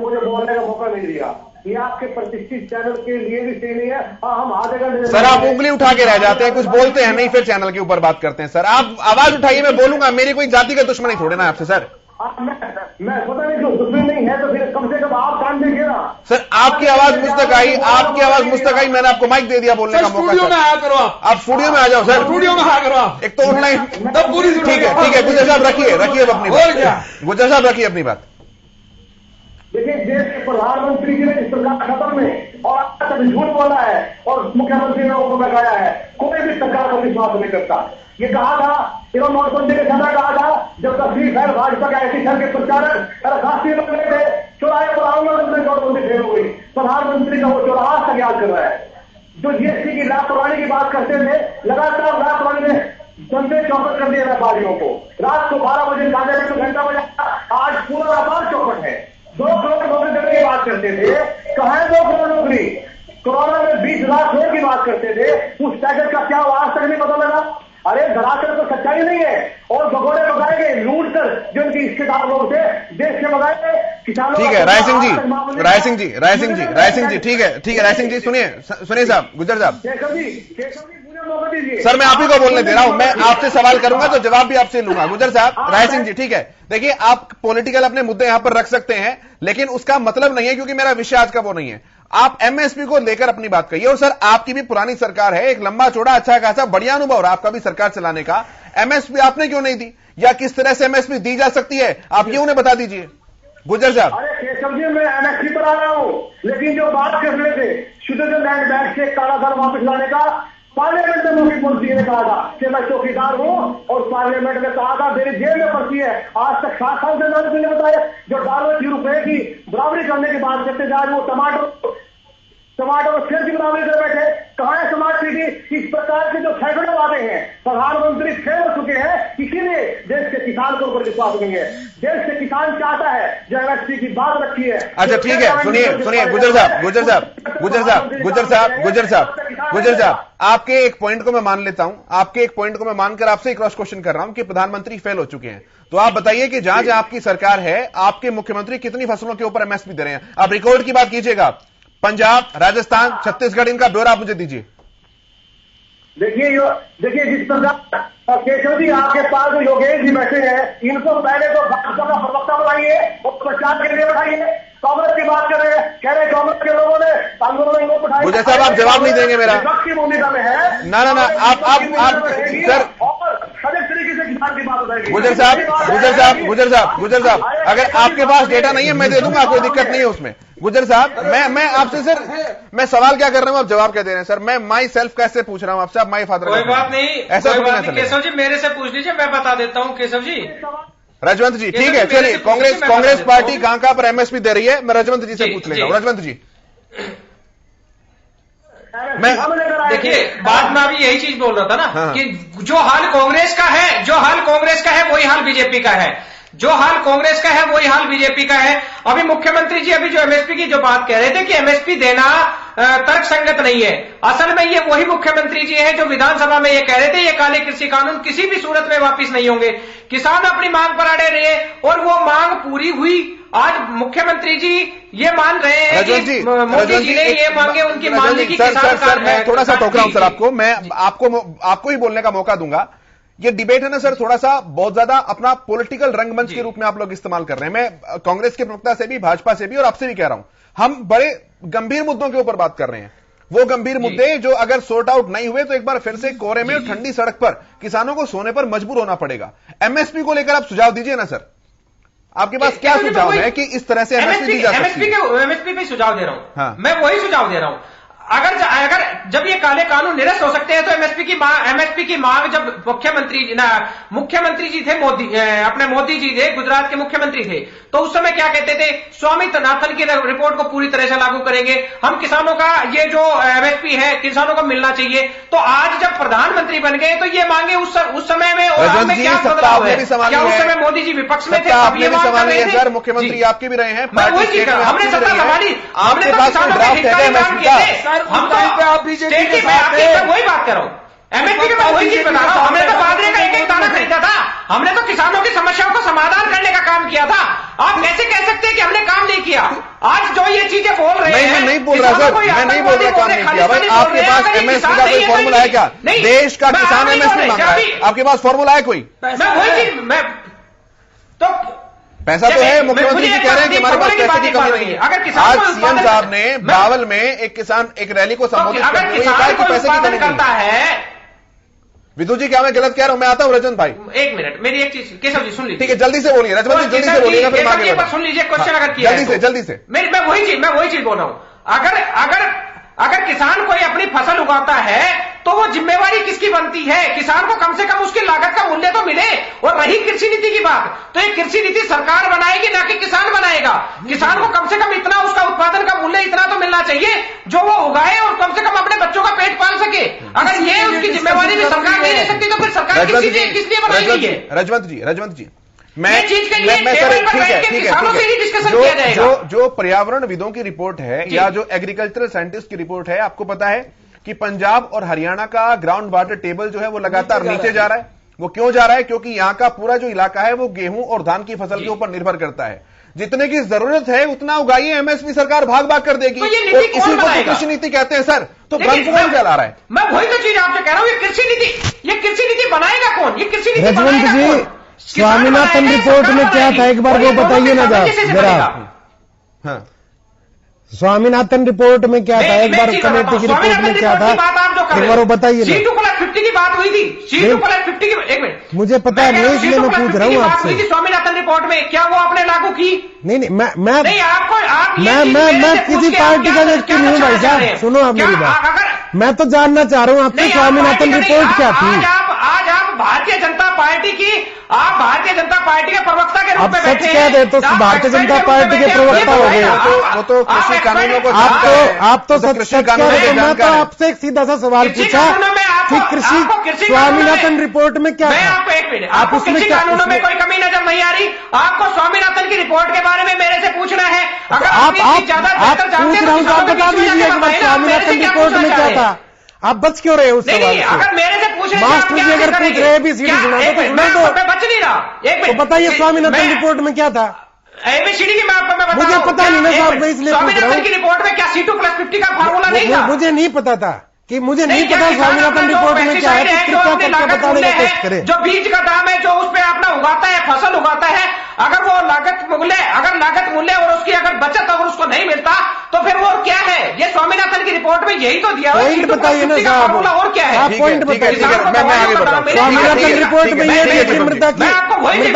मुझे बोलने का मौका नहीं दिया। ये आपके प्रतिष्ठित चैनल के लिए भी सही नहीं है। हाँ, हम आधे घंटे सर आप उंगली उठा के रह जाते हैं, कुछ बोलते हैं नहीं, फिर चैनल के ऊपर बात करते हैं। सर आप आवाज उठाइए, मैं बोलूंगा। मेरी कोई जाति का दुश्मनी थोड़े ना आपसे सर। मैं पता नहीं, जो दुश्मनी नहीं है तो फिर कम से कम आप कान दीजिए ना। सर आपकी आवाज मुझ तक आई, आपकी आवाज मुझ तक आई, मैंने आपको माइक दे दिया बोलने का मौका। स्टूडियो में आया करो आप स्टूडियो में आ जाओ सर, स्टूडियो में आया करो आप। एक तो ऑनलाइन तब पूरी ठीक है, गुजर साहब रखिए अपनी बात, गुजर साहब रखिए अपनी बात। देखिए, देश के प्रधानमंत्री जी ने इस सरकार खत्म में और आज तक झूठ बोला है और मुख्यमंत्री ने उनको लगाया है। कोई भी सरकार को विश्वास नहीं करता। ये कहा था, इन्होंने नोटबंदी के समय कहा था, जब तस्वीर फैल भाजपा के ऐसी दल के प्रचारक राष्ट्रीय लोग गए थे, चौराहे पर आऊंगा तो नोटबंदी फेल हो गई। प्रधानमंत्री का वो चौराहा तक याद कर रहा है। जो जीएसटी की लापरवाही की बात करते थे, लगातार लापरवाही में धंधे चौपट कर दिए व्यापारियों को। रात को 12 बजे खाने में 2 घंटा बजा, आज पूरा व्यापार चौपट है। 2 करोड़ नौकरी देने की बात करते थे, कहां है 2 करोड़ नौकरी? कोरोना में 20 लाख लोगों की बात करते थे, उस पैकेट का क्या आज तक नहीं पता लगा। अरे दरअसल तो सच्चाई नहीं है। और भगोड़े लगाए गए लूट कर, जो उनकी रिश्तेदार लोग थे देश के लगाए गए किसानों। ठीक है राय सिंह जी, ठीक है राय सिंह जी, सुनिए साहब, गुजर साहब। केशव जी मुझे मौका दीजिए। सर मैं आप ही को बोलने दे रहा हूं, मैं आपसे सवाल करूंगा तो जवाब भी आपसे लूंगा। गुजर साहब, राय सिंह जी, ठीक है, देखिए आप पॉलिटिकल अपने मुद्दे यहां पर रख सकते हैं, लेकिन उसका मतलब नहीं है, क्योंकि मेरा विषय आज का वो नहीं है। आप एमएसपी को लेकर अपनी बात कहिए। और सर आपकी भी पुरानी सरकार है, एक लंबा चौड़ा अच्छा खासा बढ़िया अनुभव रहा आपका भी सरकार चलाने का। एमएसपी आपने क्यों नहीं दी, या किस तरह से एमएसपी दी जा सकती है, आप ये उन्हें बता दीजिए। गुजर साहब। अरे केशव जी, मैं एमएसपी पर आ रहा हूं, लेकिन जो बात कर रहे थे स्विट्जरलैंड बैंक से काला धन वापस लाने का, पार्लियामेंट में मुख्यमंत्री ने कहा था कि मैं चौकीदार हूं, और पार्लियामेंट में कहा था मेरी जेब में पर्ची है। आज तक 7 साल से मैंने बताया, जो $1 की बराबरी करने की बात करते थे, आज वो टमाटर और सेल की बराबरी कर बैठे। कहां है स्मार्ट सिटी? इस प्रकार के जो सैकड़ों वादे हैं, प्रधानमंत्री फेल हो चुके हैं, इसीलिए देश के किसान को ऊपर विश्वास नहीं है। देश से किसान चाहता है जो एमएसपी की बात रखी है। अच्छा ठीक है, सुनिए गुजर साहब, आपके एक पॉइंट को मैं मान लेता हूं, आपके एक पॉइंट को मैं मानकर आपसे क्रॉस क्वेश्चन कर रहा हूं कि प्रधानमंत्री फेल हो चुके हैं। तो आप बताइए कि जहां जहां आपकी सरकार है, आपके मुख्यमंत्री कितनी फसलों के ऊपर एमएसपी दे रहे हैं? आप रिकॉर्ड की बात कीजिएगा, पंजाब, राजस्थान, छत्तीसगढ़, इनका ब्यौरा आप मुझे दीजिए। देखिए जिस प्रकार केशव जी आपके पास जो योगेश जी बैठे हैं, इनको पहले तो भाजपा का प्रवक्ता बनाइए और प्रचार के लिए बैठाइए। कांग्रेस की बात कर रहे हैं, कह रहे कांग्रेस के लोगों ने आंदोलन इनको बैठाया। मुझे साहब आप जवाब नहीं देंगे मेरा। विपक्ष की भूमिका में है ना, आप सर और सजग तरीके से गुजर साहब, अगर आपके पास डेटा नहीं है मैं दे दूंगा, कोई दिक्कत नहीं है उसमें। गुजर साहब, मैं आपसे सर, मैं सवाल क्या कर रहा हूं, आप जवाब क्या दे रहे हैं सर? मैं माई सेल्फ कैसे पूछ रहा हूं आपसे, आप माई फादर। कोई बात नहीं, ऐसा कोई बात नहीं केशव जी, मेरे से पूछ लीजिए, मैं बता देता हूं केशव जी। रजवंत जी ठीक है, चलिए। कांग्रेस पार्टी कहां पर एमएसपी दे रही है, मैं रजवंत जी से पूछ लेता हूं। रजवंत जी, मैं देखिए, बात में अभी यही चीज बोल रहा था ना कि जो हाल कांग्रेस का है वही हाल बीजेपी का है, जो हाल कांग्रेस का है वही हाल बीजेपी का है। अभी मुख्यमंत्री जी अभी जो एमएसपी की जो बात कह रहे थे कि एमएसपी देना तर्क संगत नहीं है, असल में ये वही मुख्यमंत्री जी हैं जो विधानसभा में ये कह रहे थे ये काले कृषि कानून किसी भी सूरत में वापिस नहीं होंगे। किसान अपनी मांग पर अड़े रहे और वो मांग पूरी हुई। आज मुख्यमंत्री जी ये मान रहे हैं कि मोदी जी ने ये मांगे उनकी मानने की। सर मैं थोड़ा सा टोक रहा हूं सर आपको, मैं आपको ही बोलने का मौका दूंगा। ये डिबेट है ना सर, थोड़ा सा बहुत ज्यादा अपना पॉलिटिकल रंगमंच के रूप में आप लोग इस्तेमाल कर रहे हैं। मैं कांग्रेस के प्रवक्ता से भी, भाजपा से भी और आपसे भी कह रहा हूं, हम बड़े गंभीर मुद्दों के ऊपर बात कर रहे हैं। वो गंभीर मुद्दे जो अगर सॉर्ट आउट नहीं हुए तो एक बार फिर से कोहरे में और ठंडी सड़क पर किसानों को सोने पर मजबूर होना पड़ेगा। एमएसपी को लेकर आप सुझाव दीजिए ना सर, आपके पास क्या सुझाव है कि इस तरह से एमएसपी दी जा सकती है? एमएसपी पे सुझाव दे रहा हूं मैं वही सुझाव दे रहा हूं। अगर जब ये काले कानून निरस्त हो सकते हैं तो एमएसपी की मांग जब मुख्यमंत्री जी थे अपने मोदी जी थे, गुजरात के मुख्यमंत्री थे, तो उस समय क्या कहते थे, स्वामीनाथन की रिपोर्ट को पूरी तरह से लागू करेंगे, हम किसानों का ये जो एमएसपी है किसानों को मिलना चाहिए। तो आज जब प्रधानमंत्री बन गए तो ये मांगे उस समय में और हमें क्या बदलाव है? क्या उस समय मोदी जी विपक्ष में थे? आपने भी संभाली है सर, मुख्यमंत्री आपके भी रहे हैं, हमने सत्ता संभाली, हमने तो किसानों के हितकारी काम किए थे। हम तो स्टेट की मैं वही बात कर रहा हूं, एमएसपी के मैं वही चीज बता रहा हूं। हमने तो बाजरे का एक दाना खरीदा था, हमने तो किसानों की समस्याओं का समाधान करने का काम किया था। आप कैसे कह सकते हैं कि हमने काम नहीं किया? आज जो ये चीजें बोल रहे हैं, मैं नहीं बोल रहा सर, मैं नहीं बोल रहा काम नहीं किया। भाई आपके पास एमएसपी का कोई फॉर्मूला है क्या? देश का किसान एमएसपी मांग रहा है, आपके पास फॉर्मूला है कोई? मैं वही चीज तो पैसा तो है, मुख्यमंत्री जी कह रहे हैं कि हमारे पास पैसे की कमी नहीं है। आज सीएम साहब ने बावल में एक रैली को संबोधित करते हुए कहा कि पैसे की कमी नहीं है। विदु जी, क्या मैं गलत कह रहा हूं? मैं आता हूं रजवंत भाई, एक मिनट, मेरी एक चीज केशव जी सुन लीजिए। ठीक है, जल्दी से बोलिए रजवंत जी, जल्दी से बोलिएगा, फिर आगे बढ़ो। सुन लीजिए क्वेश्चन अगर किया जल्दी से मैं वही चीज बोल रहा हूं। अगर किसान कोई अपनी फसल उगाता है तो वो जिम्मेवारी किसकी बनती है? किसान को कम से कम उसकी लागत का मूल्य तो मिले। और रही कृषि नीति की बात, तो ये कृषि नीति सरकार बनाएगी ना कि किसान बनाएगा। किसान को कम से कम इतना उसका उत्पादन का मूल्य इतना तो मिलना चाहिए जो वो उगाए और कम से कम अपने बच्चों का पेट पाल सके। अगर ये उसकी जिम्मेवारी भी सरकार नहीं ले सकती तो फिर सरकार किस लिए बनाई गई है? रजवंत जी मैं जो पर्यावरणविदों की रिपोर्ट है या जो एग्रीकल्चरल साइंटिस्ट की रिपोर्ट है, आपको पता है कि पंजाब और हरियाणा का ग्राउंड वाटर टेबल जो है वो लगातार नीचे जा रहा है। वो क्यों जा रहा है? क्योंकि यहां का पूरा जो इलाका है वो गेहूं और धान की फसल के ऊपर निर्भर करता है। जितने की जरूरत है उतना उगाइए, एमएसपी सरकार भाग कर देगी। और इसी को कृषि नीति कहते हैं सर। तो भ्रम कौन फैला रहा है? मैं वही तो चीज आपसे कह रहा हूं, ये कृषि नीति बनाएगा कौन? ये कृषि नीति बनाएगा कौन? स्वामीनाथन रिपोर्ट में क्या था एक बार वो बताइए ना जरा। हाँ, स्वामीनाथन रिपोर्ट में क्या था एक बार, कमेटी की रिपोर्ट में क्या था एक बार वो बताइए ना। C2+50 की बात हुई थी, C2+50 की, एक मिनट, मुझे पता है नहीं, इसलिए मैं पूछ रहा हूँ आपसे। स्वामीनाथन रिपोर्ट में क्या वो आपने लागू की? नहीं, मैं किसी पार्टी का व्यक्ति नहीं हूँ भाई साहब, सुनो आप मेरी बात। मैं तो जानना चाह रहा हूँ आपसे स्वामीनाथन रिपोर्ट क्या थी? आज आप भारतीय जनता पार्टी के प्रवक्ता के रूप में बैठे हैं। कह दे तो भारतीय जनता पार्टी के प्रवक्ता हो गए। वो तो कृषि कानूनों को आप तो सच कह रहे हैं। मैं तो आपसे एक सीधा सा सवाल पूछा कि कृषि स्वामीनाथन रिपोर्ट में क्या था? आपको एक मिनट, आपको कृषि कानूनों में कोई कमी नजर नहीं आ रही? आपको स्वामीनाथन की रिपोर्ट के बारे में मेरे से पूछना है? अगर आप ज्यादा बेहतर जानते हैं तो बता दीजिए स्वामीनाथन रिपोर्ट में क्या था। आप बच क्यों रहे उस सवाल से? अगर मेरे से पूछ रहे मास्टर जी अगर पूछ रहे हैं ABCD सुना तो सुना दो। मैं बच नहीं रहा। एक मिनट, तो बताइए स्वामीनाथन रिपोर्ट में क्या था? ABCD की मैं बता मुझे पता नहीं ना साहब, मैं इसलिए पूछ रहा हूँ। स्वामीनाथन की रिपोर्ट में क्या C2+50 का फार्मूला नहीं था? मुझे नहीं पता था कि मुझे नहीं पता स्वामीनाथन रिपोर्ट में क्या है। कृपया करके बताने की कोशिश करें। जो बीज का दाम है, जो उस पर अपना उगाता है, फसल उगाता है, अगर वो लागत मूल्य और उसकी अगर बचत अगर उसको नहीं मिलता तो फिर वो क्या है? ये स्वामीनाथन की रिपोर्ट में यही तो दिया हुआ है। पॉइंट बताइए ना साहब, और क्या है? आप पॉइंट बताइए। मैं आगे बढ़ता हूं। स्वामीनाथन रिपोर्ट में ये है कि मृदा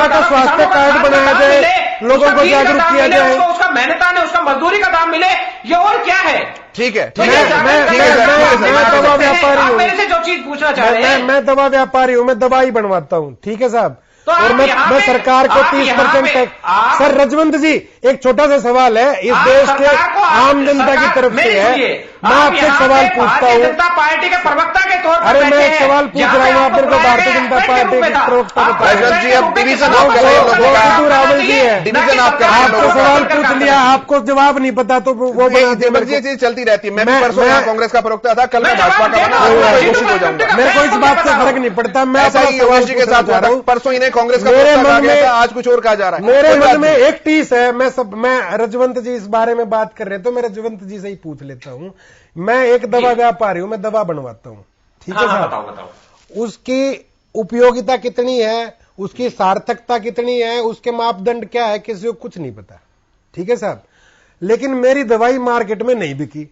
का स्वास्थ्य कार्ड बनाया जाए, लोगों को जागरूक किया जाए, उसका मेहनता ने उसका मजदूरी का दाम मिले, ये और क्या है? ठीक है, मैं दवा व्यापारी हूँ, मेरे से जो चीज पूछना चाह रहे हैं, मैं दवा व्यापारी हूँ, मैं दवाई बनवाता हूँ, ठीक है साहब। तो और मैं सरकार को 30% टैक्स। सर रजवंत जी, एक छोटा सा सवाल है, इस देश के आम जनता की तरफ से है, मैं आपसे सवाल पूछता हूँ। जनता पार्टी के प्रवक्ता के तौर पर अरे मैं एक सवाल पूछ रहा हूँ, आप मेरे को भारतीय जनता पार्टी के प्रवक्ता रजवंत जी, अब डिवीजन आप कर रहे हो, रावल जी है, डिवीजन आप कर रहे हो, आपको सवाल पूछ लिया, आपको जवाब नहीं पता तो वो दीपक जी, ये चीज चलती रहती है। मैं भी परसों यहाँ कांग्रेस का प्रवक्ता था, कल मैं भाजपा का बना, घोषित हो जाऊंगा। मेरे को इस बात से फर्क नहीं पड़ता, मैं ऐसा ही योगेश जी के साथ हुआ था, परसों इन्हें कांग्रेस का प्रवक्ता कहा गया था, आज कुछ और कहा जा रहा है। मेरे मन में एक टीस है, मैं रजवंत जी इस बारे में बात कर रहे तो मैं रजवंत जी से ही पूछ लेता हूं। मैं एक दवा व्यापारी हूं, मैं दवा बनवाता हूं, ठीक है साहब। बताओ। उसकी उपयोगिता कितनी है, उसकी सार्थकता कितनी है, उसके मापदंड क्या है, किसी को कुछ नहीं पता, ठीक है साहब। लेकिन मेरी दवाई मार्केट में नहीं बिकी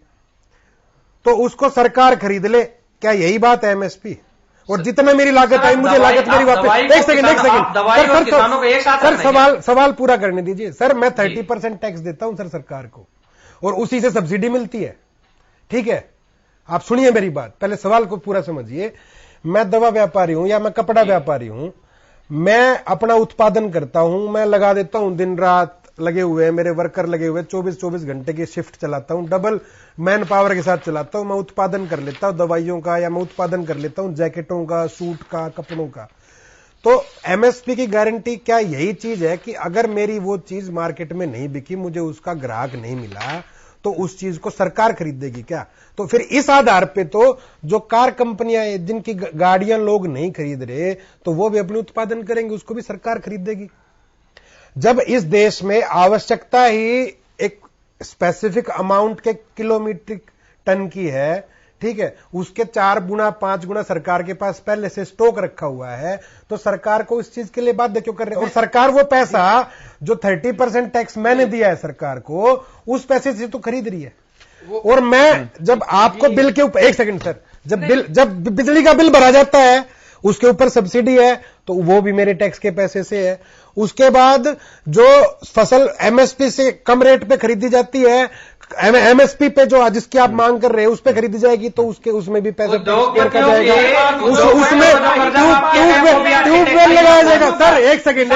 तो उसको सरकार खरीद ले, क्या यही बात है एमएसपी? और जितना मेरी लागत आई, मुझे लागत मेरी वापस। एक सेकंड सवाल पूरा करने दीजिए सर। मैं 30% टैक्स देता हूं सर सरकार को, और उसी से सब्सिडी मिलती है, ठीक है। आप सुनिए मेरी बात, पहले सवाल को पूरा समझिए। मैं दवा व्यापारी हूं या मैं कपड़ा व्यापारी हूं, मैं अपना उत्पादन करता हूं, मैं लगा देता हूं, दिन रात लगे हुए हैं, मेरे वर्कर लगे हुए, 24 घंटे की शिफ्ट चलाता हूं, डबल मैन पावर के साथ चलाता हूं, मैं उत्पादन कर लेता हूं दवाइयों का, या मैं उत्पादन कर लेता हूं जैकेटों का, सूट का, कपड़ों का। तो एमएसपी की गारंटी क्या यही चीज है कि अगर मेरी वो चीज मार्केट में नहीं बिकी, मुझे उसका ग्राहक नहीं मिला, तो उस चीज को सरकार खरीदेगी क्या? तो फिर इस आधार पे तो जो कार कंपनियां जिनकी गाड़ियां लोग नहीं खरीद रहे, तो वो भी अपने उत्पादन करेंगे, उसको भी सरकार खरीदेगी। जब इस देश में आवश्यकता ही एक स्पेसिफिक अमाउंट के किलोमीट्रिक टन की है, ठीक है, उसके 4 गुना 5 गुना सरकार के पास पहले से स्टॉक रखा हुआ है, तो सरकार को इस चीज के लिए बाध्य क्यों कर रहे हैं? और सरकार वो पैसा जो 30% टैक्स मैंने दिया है सरकार को, उस पैसे से तो खरीद रही है। और मैं जब आपको बिल के ऊपर, एक सेकंड सर, जब बिजली का बिल भरा जाता है उसके ऊपर सब्सिडी है, तो वो भी मेरे टैक्स के पैसे से है। उसके बाद जो फसल एमएसपी से कम रेट पे खरीदी जाती है, एमएसपी पे जो जिसकी आप मांग कर रहे हैं उस पे खरीदी जाएगी, तो उसमें भी पैसा रखा जाएगा, उसमें ट्यूबवेल लगाया जाएगा। सर एक सेकंड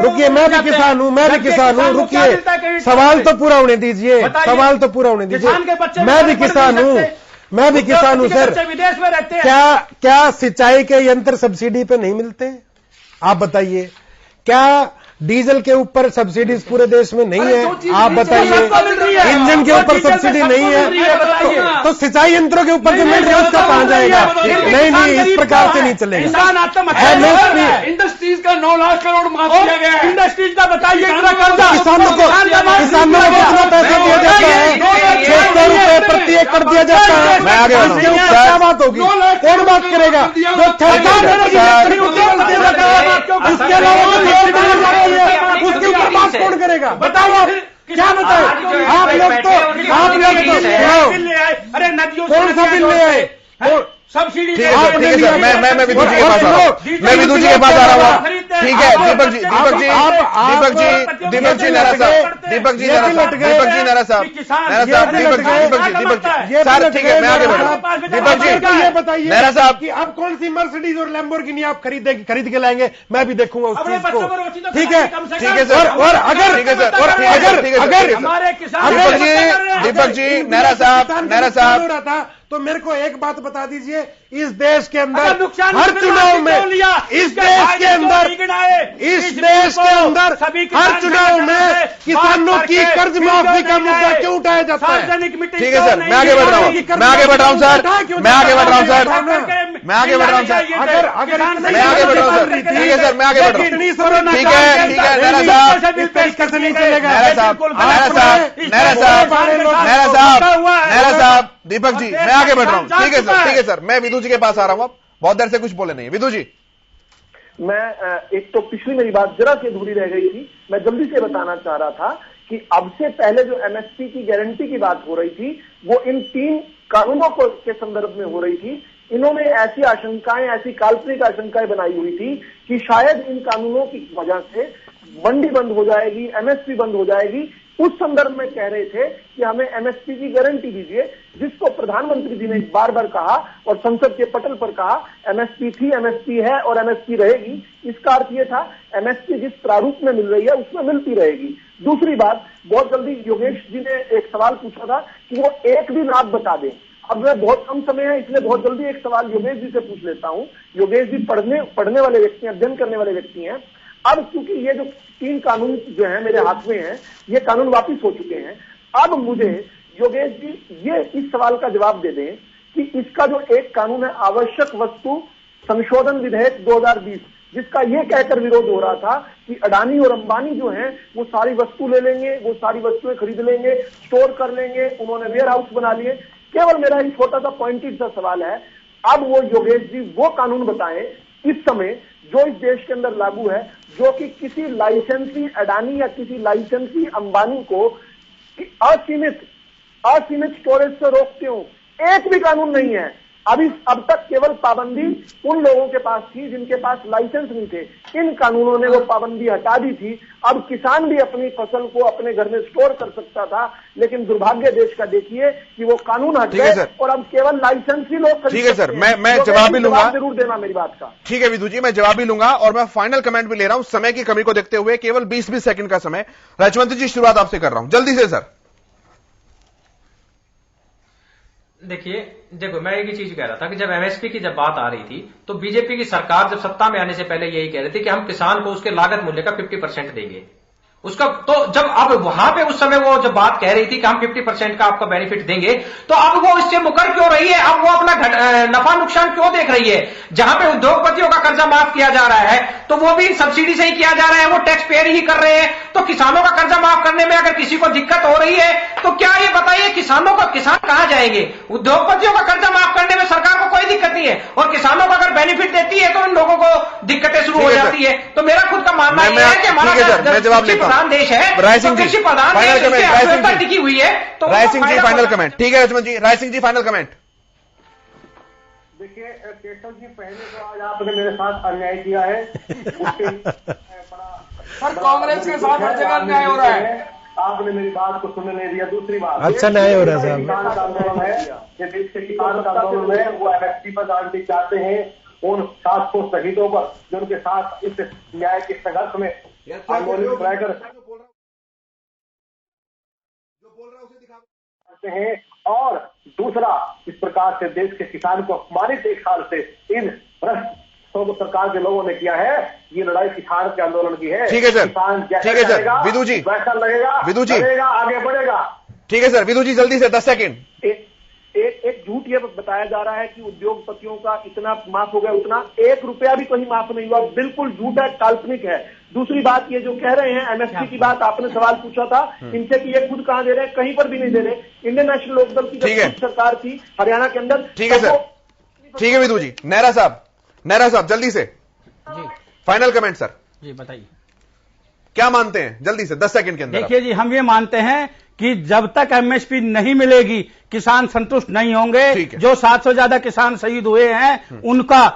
रुकिए, मैं भी किसान हूं, रुकिए, सवाल तो पूरा होने दीजिए, मैं भी किसान हूं सर। विदेश में रहते हैं, क्या सिंचाई के यंत्र सब्सिडी पे नहीं मिलते? आप बताइए, क्या डीजल के ऊपर सब्सिडीज पूरे देश में नहीं है? आप बताइए, इंजन के ऊपर सब्सिडी नहीं है, तो सिंचाई यंत्रों के ऊपर जो मिल रहा है उसका कहां जाएगा? नहीं, इस प्रकार से नहीं चलेगा। इंडस्ट्रीज का 9 लाख करोड़ माफ किया गया है। इंडस्ट्रीज का बताइए, किसानों को कितना पैसा दिया जाता है? 600 रुपए प्रति एकड़ दिया जाता है। मैं आगे बढ़ूं, क्या बात होगी? कौन बात करेगा? उसके अलावा उसके ऊपर बात कौन करेगा? बताओ आप, क्या बताए? आप लोग तो अरे नदियों कौन सा बिल ले आए? सब्सिडी। ठीक है सर, मैं विदुर जी के पास आ रहा हूँ, मैं विदुर जी के पास आ रहा हूँ। ठीक है, दीपक जी नेहरा साहब, दीपक जी नेहरा साहब, सर ठीक है, मैं आगे बढ़ूँ। दीपक जी ये बताइए नेहरा साहब कि अब कौन सी मर्सिडीज और लैम्बोर्गिनी आप खरीद के लाएंगे? मैं भी देखूंगा उस चीज को, ठीक है सर। और अगर दीपक जी नेहरा साहब, तो मेरे को एक बात बता दीजिए, इस देश के अंदर हर चुनाव में, इस देश के अंदर हर चुनाव में किसानों की कर्ज माफी का मुद्दा क्यों उठाया जाता है? सार्वजनिक मीटिंग ठीक है सर, मैं आगे बढ़ रहा हूँ, मैं आगे बढ़ रहा हूँ सर, मैं आगे बढ़ रहा हूँ सर, मैं आगे बढ़ रहा हूँ सर, मैं आगे बढ़ रहा हूँ सर, ठीक है सर, मैं आगे बढ़ रहा हूँ, ठीक है, नेहरा साहब, नेहरा साहब, दीपक जी, मैं आगे बढ़ रहा हूँ, ठीक है सर, मैं विदु जी के पास आ रहा हूँ। अब बहुत देर से कुछ बोले नहीं, विदु जी। मैं एक तो पिछली मेरी बात जरा सी अधूरी रह गई थी, मैं जल्दी से बताना चाह रहा था कि अब से पहले जो एमएसपी की गारंटी की बात हो रही थी वो इन 3 कानूनों के संदर्भ में हो रही थी। इन्होंने ऐसी आशंकाएं, ऐसी काल्पनिक आशंकाएं बनाई हुई थी कि शायद इन कानूनों की वजह से मंडी बंद हो जाएगी, एमएसपी बंद हो जाएगी। उस संदर्भ में कह रहे थे कि हमें एमएसपी की गारंटी दीजिए, जिसको प्रधानमंत्री जी ने बार बार कहा और संसद के पटल पर कहा एमएसपी थी, एमएसपी है और एमएसपी रहेगी। इसका अर्थ यह था एमएसपी जिस प्रारूप में मिल रही है उसमें मिलती रहेगी। दूसरी बात, बहुत जल्दी योगेश जी ने एक सवाल पूछा था कि वो एक दिन आप बता दें। अब मैं बहुत कम समय है इसलिए बहुत जल्दी एक सवाल योगेश जी से पूछ लेता हूं। योगेश जी पढ़ने वाले व्यक्ति हैं, अध्ययन करने वाले व्यक्ति हैं। अब क्योंकि ये जो 3 कानून जो है मेरे हाथ में है, ये कानून वापिस हो चुके हैं। अब मुझे योगेश जी ये इस सवाल का जवाब दे दें कि इसका जो एक कानून है आवश्यक वस्तु संशोधन विधेयक 2020, जिसका ये कहकर विरोध हो रहा था कि अडानी और अंबानी जो हैं वो सारी वस्तु ले लेंगे, वो सारी वस्तुएं खरीद लेंगे, स्टोर कर लेंगे, उन्होंने वेयर हाउस बना लिए। केवल मेरा एक छोटा सा पॉइंटेड सा सवाल है, अब वो योगेश जी वो कानून बताएं इस समय जो इस देश के अंदर लागू है, जो कि किसी लाइसेंसी अडानी या किसी लाइसेंसी अंबानी को असीमित स्टोरेज से रोकते हो। एक भी कानून नहीं है। अब तक केवल पाबंदी उन लोगों के पास थी जिनके पास लाइसेंस नहीं थे। इन कानूनों ने वो पाबंदी हटा दी थी। अब किसान भी अपनी फसल को अपने घर में स्टोर कर सकता था, लेकिन दुर्भाग्य देश का देखिए कि वो कानून हट गए और अब केवल लाइसेंस ही लोग। ठीक है सर, मैं जवाब भी लूंगा, जरूर देना मेरी बात का। ठीक है विदु जी, मैं जवाब भी लूंगा और मैं फाइनल कमेंट भी ले रहा हूं। समय की कमी को देखते हुए केवल 20-20 सेकंड का समय। राजमंत्री जी, शुरुआत आपसे कर रहा हूं, जल्दी से सर। देखो मैं एक ही चीज कह रहा था कि जब एमएसपी की जब बात आ रही थी तो बीजेपी की सरकार जब सत्ता में आने से पहले यही कह रही थी कि हम किसान को उसके लागत मूल्य का 50% देंगे उसका। तो जब अब वहां पे उस समय वो जब बात कह रही थी कि हम 50% का आपका बेनिफिट देंगे, तो अब वो इससे मुकर क्यों रही है? अब वो अपना नफा नुकसान क्यों देख रही है? जहां पे उद्योगपतियों का कर्जा माफ किया जा रहा है तो वो भी सब्सिडी से ही किया जा रहा है, वो टैक्स पेयर ही कर रहे हैं। तो किसानों का कर्जा माफ करने में अगर किसी को दिक्कत हो रही है तो क्या ये बताइए किसानों का किसान कहां जाएंगे? उद्योगपतियों का कर्जा माफ करने में सरकार को कोई दिक्कत नहीं है और किसानों का अगर बेनिफिट देती है तो इन लोगों को दिक्कतें शुरू हो जाती है। तो मेरा खुद का मानना यह है कि हमारा देश है, राय सिंह जी फाइनल कमेंट, राय सिंह जी टिकी हुई है। तो राय सिंह जी फाइनल कमेंट। ठीक है रजमन जी, राय सिंह जी फाइनल कमेंट। देखिए केशव जी, पहले तो आज आपने मेरे साथ अन्याय किया है, उसके सर कांग्रेस के साथ हर जगह अन्याय हो रहा है। आपने मेरी बात को सुनने नहीं दिया। दूसरी बात, अच्छा न्याय हो रहा है साहब। किसान का आंदोलन है, ये देश के किसान का आंदोलन है, वो एमएसपी पर गारंटी चाहते हैं उन 700 शहीदों पर जो उनके साथ इस न्याय के संघर्ष में आंदोलन कराकर हैं। और दूसरा, इस प्रकार से देश के किसान को अपमानित 1 साल से इन भ्रष्ट सरकार के लोगों ने किया है। ये लड़ाई किसान के आंदोलन की है। ठीक है सर, किसान ठीक है सर, विदु जी वैसा लगेगा, विदु जी आगे बढ़ेगा। ठीक है सर, विदु जी जल्दी से 10 सेकंड। एक झूठ ये बताया जा रहा है कि उद्योगपतियों का इतना माफ हो गया, उतना 1 रुपया भी कहीं माफ नहीं हुआ। बिल्कुल झूठ है, काल्पनिक है। दूसरी बात, ये जो कह रहे हैं एमएसपी की बात, आपने सवाल पूछा था इनसे कि ये खुद कहां दे रहे हैं, कहीं पर भी नहीं दे रहे। इंडियन नेशनल लोकदल की जब सरकार थी हरियाणा के अंदर। ठीक है सर, ठीक है विदु जी। नेहरा साहब जल्दी से जी फाइनल कमेंट सर। जी बताइए क्या मानते हैं, जल्दी से 10 सेकंड के अंदर। देखिए जी, हम ये मानते हैं कि जब तक एमएसपी नहीं मिलेगी किसान संतुष्ट नहीं होंगे। जो 700 ज्यादा किसान शहीद हुए हैं उनका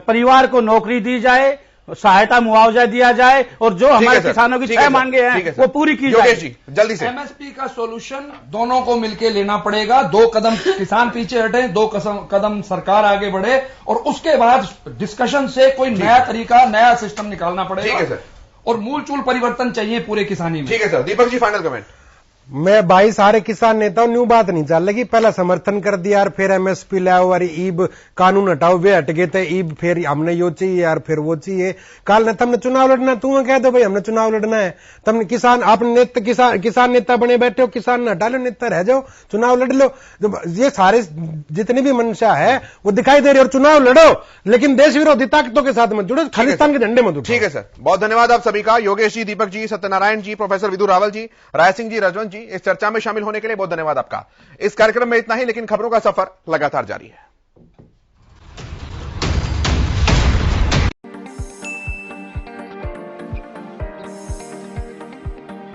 परिवार को नौकरी दी जाए, सहायता मुआवजा दिया जाए और जो हमारे किसानों की 6 मांगे हैं वो पूरी की जाए। जी जल्दी से। एमएसपी का सॉल्यूशन दोनों को मिलकर लेना पड़ेगा। 2 कदम किसान पीछे हटे, 2 कदम सरकार आगे बढ़े और उसके बाद डिस्कशन से कोई नया तरीका, नया सिस्टम निकालना पड़ेगा। ठीक है सर। और मूल चूल परिवर्तन चाहिए पूरे किसानी में। ठीक है sir. Deepak ji final comment. मैं भाई सारे किसान नेताओं न्यू बात नहीं चल लगी, पहला समर्थन कर दिया यार, फिर एमएसपी लाओ और ईब कानून हटाओ, वे हट गए थे ईब, फिर हमने यो चाहिए यार, फिर वो चाहिए। कल ने तुमने चुनाव लड़ना, तुम कह दो भाई हमने चुनाव लड़ना है, तुमने किसान आपने नेता किसान नेता बने बैठे हो, किसान हटा लो, नेता रह जाओ, चुनाव लड़ लो। ये सारे जितनी भी मंशा है वो दिखाई दे रही है, और चुनाव लड़ो लेकिन देश विरोधी ताकतों के साथ मत जुड़ो, खालिस्तान के झंडे मत उठाओ। ठीक है सर, बहुत धन्यवाद आप सभी का। योगेश जी, दीपक जी, सत्यनारायण जी, प्रोफेसर विदु रावल जी, राय सिंह जी, रजवंत जी, इस चर्चा में शामिल होने के लिए बहुत धन्यवाद आपका। इस कार्यक्रम में इतना ही, लेकिन खबरों का सफर लगातार जारी है।